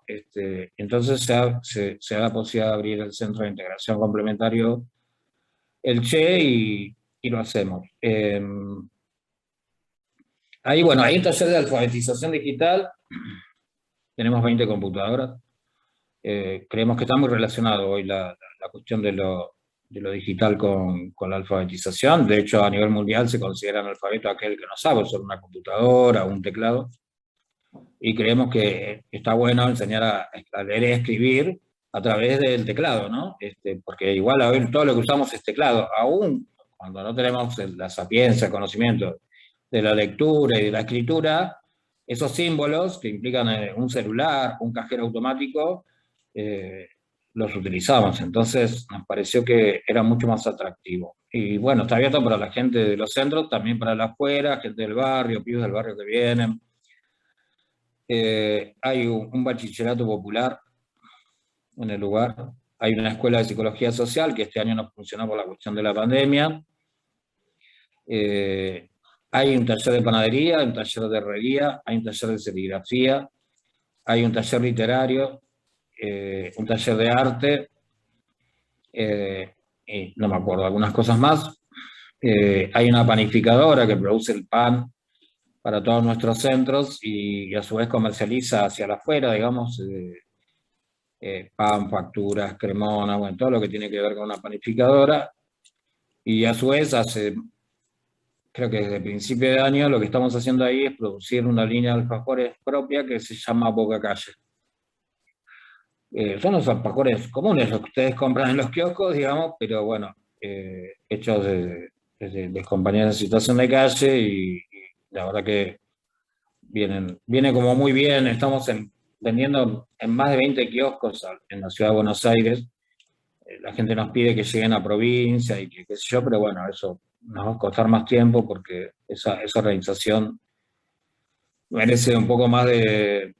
Entonces se da la posibilidad de abrir el Centro de Integración Complementario, el CHE, y lo hacemos. Ahí, bueno, hay un taller de alfabetización digital, tenemos 20 computadoras. Creemos que está muy relacionado hoy la cuestión de lo digital con la alfabetización. De hecho, a nivel mundial se considera analfabeto aquel que no sabe usar una computadora o un teclado. Y creemos que está bueno enseñar a leer y a escribir a través del teclado, ¿no? Porque igual hoy todo lo que usamos es teclado, aún cuando no tenemos la sapiencia, el conocimiento de la lectura y de la escritura, esos símbolos que implican un celular, un cajero automático, eh, los utilizamos. Entonces nos pareció que era mucho más atractivo. Y bueno, está abierto para la gente de los centros, también para la afuera, gente del barrio, pibes del barrio que vienen. Hay un bachillerato popular en el lugar. Hay una escuela de psicología social que este año no funcionó por la cuestión de la pandemia. Hay un taller de panadería, un taller de herrería, hay un taller de serigrafía, hay un taller literario, un taller de arte, y no me acuerdo, algunas cosas más. Hay una panificadora que produce el pan para todos nuestros centros y a su vez comercializa hacia la afuera, digamos, pan, facturas, cremona, bueno, todo lo que tiene que ver con una panificadora. Y a su vez, creo que desde principio de año, lo que estamos haciendo ahí es producir una línea de alfajores propia que se llama Boca Calle. Son los alfajores comunes, los que ustedes compran en los kioscos, digamos, pero bueno, hechos de compañías en situación de calle y la verdad que viene como muy bien. Estamos vendiendo en más de 20 kioscos en la ciudad de Buenos Aires. La gente nos pide que lleguen a provincia y que qué sé yo, pero bueno, eso nos va a costar más tiempo porque esa organización merece un poco más de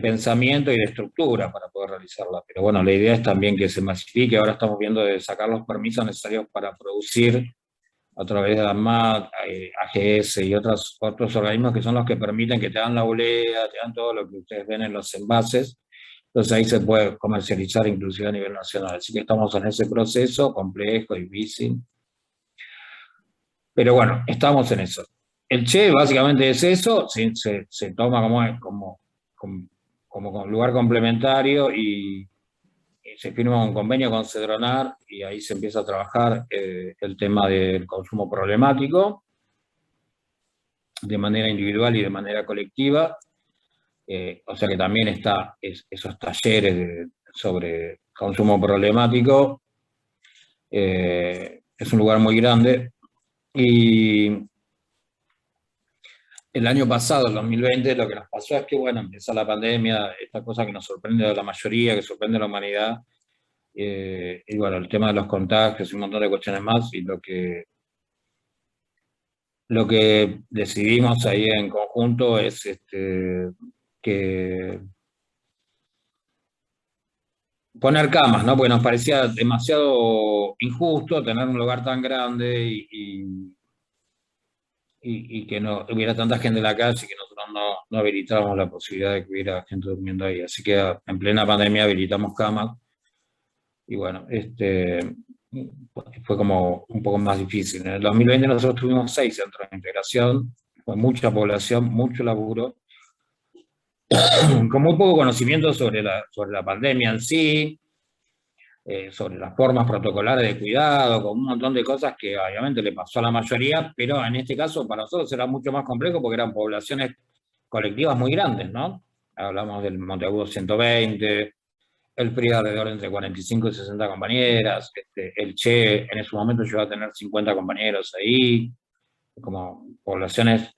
pensamiento y de estructura para poder realizarla. Pero bueno, la idea es también que se masifique. Ahora estamos viendo de sacar los permisos necesarios para producir a través de ANMAT, AGS y otros organismos que son los que permiten que te dan la bolea, te dan todo lo que ustedes ven en los envases. Entonces ahí se puede comercializar inclusive a nivel nacional. Así que estamos en ese proceso complejo, difícil. Pero bueno, estamos en eso. El Che básicamente es eso, se toma como lugar complementario y se firma un convenio con Cedronar y ahí se empieza a trabajar el tema del consumo problemático de manera individual y de manera colectiva. O sea que también está esos talleres sobre consumo problemático. Es un lugar muy grande. Y el año pasado, el 2020, lo que nos pasó es que, bueno, empezó la pandemia, esta cosa que nos sorprende a la mayoría, que sorprende a la humanidad, y bueno, el tema de los contagios y un montón de cuestiones más, y lo que decidimos ahí en conjunto es que poner camas, ¿no? Porque nos parecía demasiado injusto tener un lugar tan grande y que no hubiera tanta gente en la calle y que nosotros no habilitábamos la posibilidad de que hubiera gente durmiendo ahí. Así que en plena pandemia habilitamos camas y bueno, fue como un poco más difícil. En el 2020 nosotros tuvimos 6 centros de integración, con mucha población, mucho laburo, con muy poco conocimiento sobre la pandemia en sí, sobre las formas protocolares de cuidado, con un montón de cosas que obviamente le pasó a la mayoría, pero en este caso para nosotros era mucho más complejo porque eran poblaciones colectivas muy grandes, ¿no? Hablamos del Monteagudo 120, el PRIA alrededor entre 45 y 60 compañeras, el Che en ese momento llegó a tener 50 compañeros ahí, como poblaciones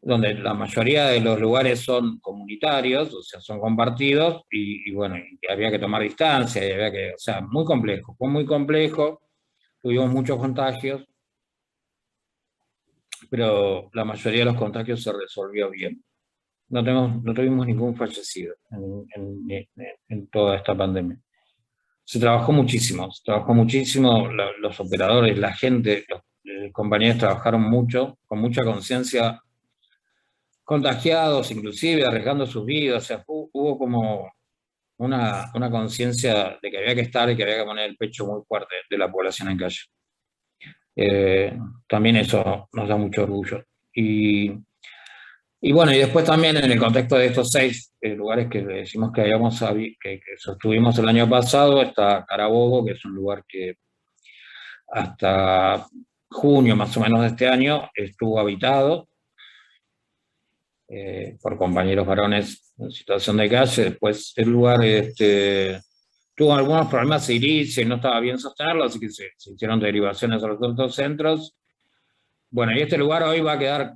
donde la mayoría de los lugares son comunitarios, o sea, son compartidos, y bueno, y había que tomar distancia, y había que, o sea, muy complejo, fue muy complejo, tuvimos muchos contagios, pero la mayoría de los contagios se resolvió bien. No tuvimos ningún fallecido en toda esta pandemia. Se trabajó muchísimo, los operadores, la gente, los compañeros trabajaron mucho, con mucha conciencia, contagiados inclusive, arriesgando sus vidas, o sea, hubo como una conciencia de que había que estar y que había que poner el pecho muy fuerte de la población en calle. También eso nos da mucho orgullo. Y bueno, y después también en el contexto de estos 6 lugares que decimos que que sostuvimos el año pasado, está Carabobo, que es un lugar que hasta junio más o menos de este año estuvo habitado por compañeros varones en situación de calle. Después el lugar tuvo algunos problemas de edilicia y no estaba bien sostenerlo, así que se hicieron derivaciones a los otros centros. Bueno, y este lugar hoy va a quedar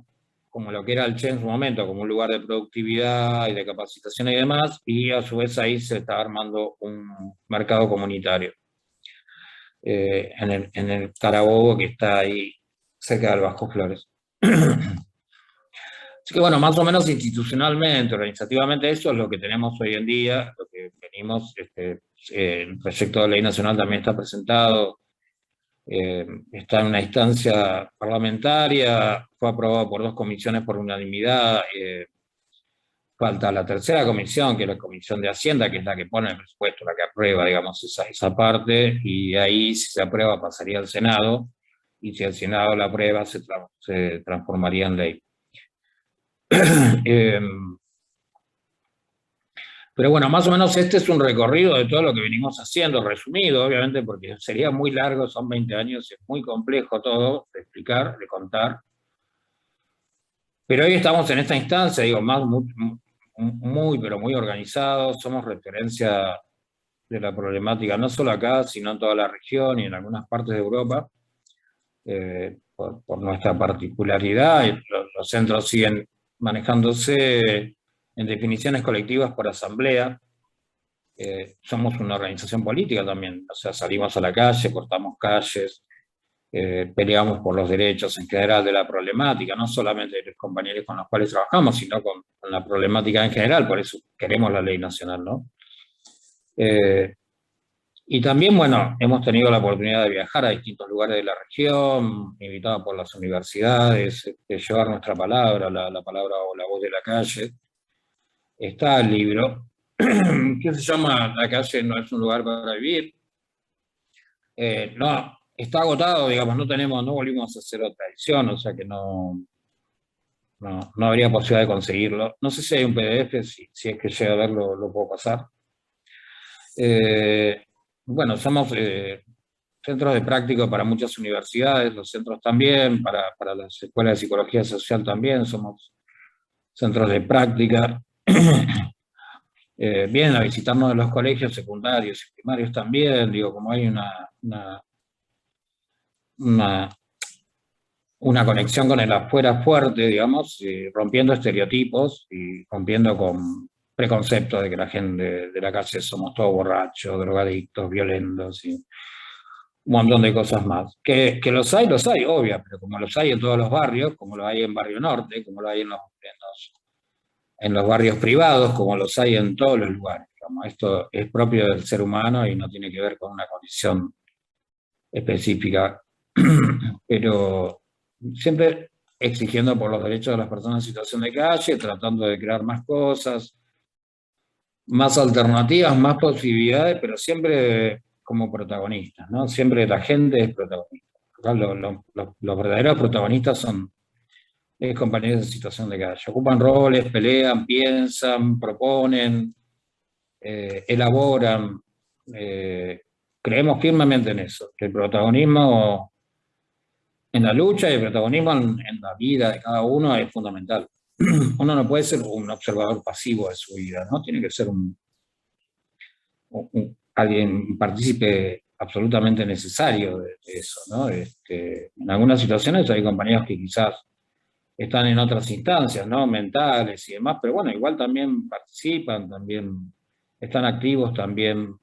como lo que era el Che en su momento, como un lugar de productividad y de capacitación y demás, y a su vez ahí se está armando un mercado comunitario en el Carabobo, que está ahí cerca del Vasco Flores. Así que bueno, más o menos institucionalmente, organizativamente, eso es lo que tenemos hoy en día, lo que venimos, el proyecto de ley nacional también está presentado, está en una instancia parlamentaria, fue aprobado por 2 comisiones por unanimidad, falta la tercera comisión, que es la Comisión de Hacienda, que es la que pone el presupuesto, la que aprueba, digamos, esa parte, y ahí si se aprueba pasaría al Senado, y si el Senado la aprueba se transformaría en ley. Pero bueno, más o menos este es un recorrido de todo lo que venimos haciendo, resumido, obviamente, porque sería muy largo, son 20 años, es muy complejo todo de explicar, de contar. Pero hoy estamos en esta instancia, digo, pero muy organizados, somos referencia de la problemática, no solo acá, sino en toda la región y en algunas partes de Europa, por nuestra particularidad. Los centros siguen manejándose en definiciones colectivas por asamblea. Somos una organización política también, o sea, salimos a la calle, cortamos calles, peleamos por los derechos en general de la problemática, no solamente de los compañeros con los cuales trabajamos, sino con la problemática en general, por eso queremos la ley nacional, ¿no? Y también, bueno, hemos tenido la oportunidad de viajar a distintos lugares de la región, invitados por las universidades, llevar nuestra palabra, la palabra o la voz de la calle. Está el libro, que se llama La calle no es un lugar para vivir. No, está agotado, digamos, no volvimos a hacer otra edición, o sea que no habría posibilidad de conseguirlo. No sé si hay un PDF, si es que llega a verlo, lo puedo pasar. Bueno, somos centros de práctica para muchas universidades, los centros también, para las escuelas de psicología social también, somos centros de práctica. Vienen a visitarnos de los colegios secundarios y primarios también, digo, como hay una conexión con el afuera fuerte, digamos, rompiendo estereotipos y rompiendo con preconceptos de que la gente de la calle somos todos borrachos, drogadictos, violentos y un montón de cosas más. Que los hay, obvio, pero como los hay en todos los barrios, como lo hay en Barrio Norte, como lo hay en los barrios privados, como los hay en todos los lugares. Digamos. Esto es propio del ser humano y no tiene que ver con una condición específica, pero siempre exigiendo por los derechos de las personas en situación de calle, tratando de crear más cosas, más alternativas, más posibilidades, pero siempre como protagonistas, ¿no? Siempre la gente es protagonista. Acá los verdaderos protagonistas son compañeros en situación de calle. Ocupan roles, pelean, piensan, proponen, elaboran. Creemos firmemente en eso, que el protagonismo en la lucha y el protagonismo en la vida de cada uno es fundamental. Uno no puede ser un observador pasivo de su vida, ¿no? Tiene que ser alguien, un partícipe absolutamente necesario de eso, ¿no? En algunas situaciones hay compañeros que quizás están en otras instancias, ¿no? Mentales y demás, pero bueno, igual también participan, también están activos, también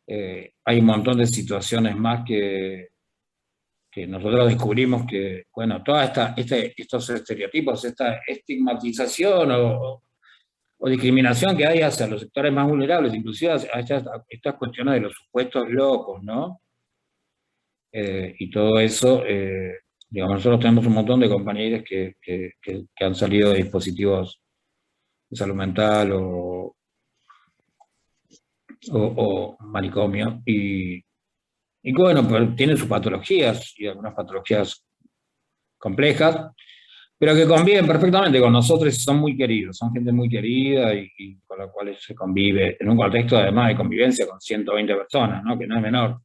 hay un montón de situaciones más que nosotros descubrimos que, bueno, estos estereotipos, esta estigmatización o discriminación que hay hacia los sectores más vulnerables, inclusive a estas cuestiones de los supuestos locos, ¿no? Y todo eso, digamos, nosotros tenemos un montón de compañeros que han salido de dispositivos de salud mental o manicomio, y bueno, pero tienen sus patologías, y algunas patologías complejas, pero que conviven perfectamente con nosotros y son muy queridos, son gente muy querida y con la cual se convive en un contexto además de convivencia con 120 personas, ¿no? Que no es menor.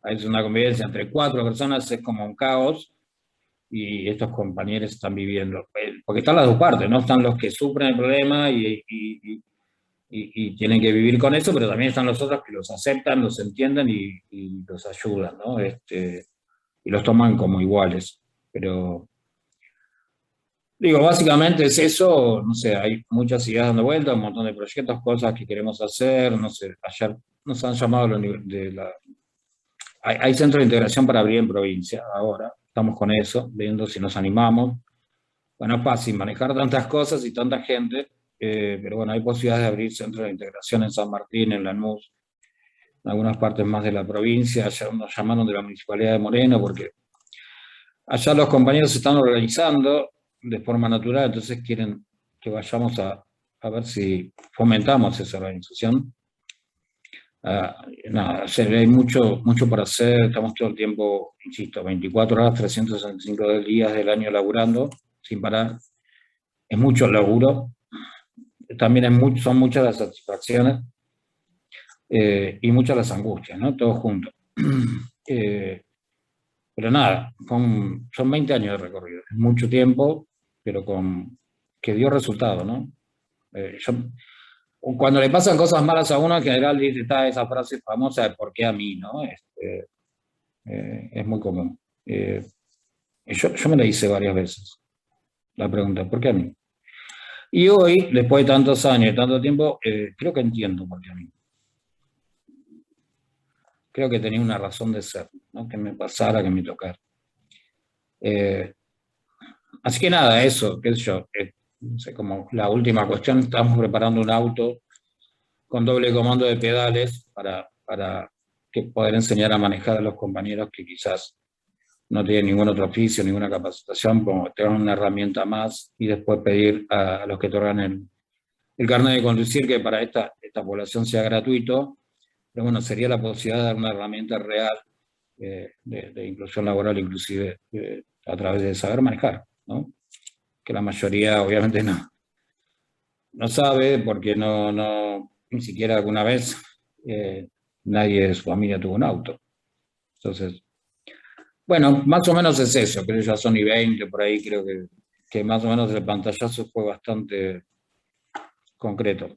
A veces una convivencia entre 4 personas es como un caos y estos compañeros están viviendo, porque están las dos partes, ¿no? Están los que sufren el problema y tienen que vivir con eso, pero también están los otros que los aceptan, los entienden y los ayudan, ¿no? Y los toman como iguales. Pero digo, básicamente es eso, no sé, hay muchas ideas dando vuelta, un montón de proyectos, cosas que queremos hacer, no sé, ayer nos han llamado hay centros de integración para abrir en provincia ahora, estamos con eso, viendo si nos animamos. Bueno, es fácil manejar tantas cosas y tanta gente, pero bueno, hay posibilidades de abrir centros de integración en San Martín, en Lanús, en algunas partes más de la provincia. Ayer nos llamaron de la Municipalidad de Moreno porque allá los compañeros se están organizando de forma natural, entonces quieren que vayamos a ver si fomentamos esa organización. Nada, hay mucho por hacer, estamos todo el tiempo, insisto, 24 horas, 365 días del año laburando, sin parar. Es mucho laburo, también son muchas las satisfacciones y muchas las angustias, ¿no? Todos juntos. Pero nada, son 20 años de recorrido, es mucho tiempo, pero que dio resultado, ¿no? Cuando le pasan cosas malas a uno, en general dice esa frase famosa de ¿por qué a mí? ¿No? Es muy común. Yo me la hice varias veces, la pregunta, ¿por qué a mí? Y hoy, después de tantos años y tanto tiempo, creo que entiendo por qué a mí. Creo que tenía una razón de ser, ¿no? Que me pasara, que me tocara. Así que nada, eso, qué sé yo, no sé, como la última cuestión, estamos preparando un auto con doble comando de pedales para poder enseñar a manejar a los compañeros que quizás no tienen ningún otro oficio, ninguna capacitación, como tengan una herramienta más y después pedir a los que otorgan el carnet de conducir que para esta población sea gratuito, pero bueno, sería la posibilidad de dar una herramienta real de inclusión laboral, inclusive a través de saber manejar, ¿no? Que la mayoría obviamente no sabe porque ni siquiera alguna vez nadie de su familia tuvo un auto. Entonces, bueno, más o menos es eso, creo que ya son y 20 por ahí, creo que más o menos el pantallazo fue bastante concreto.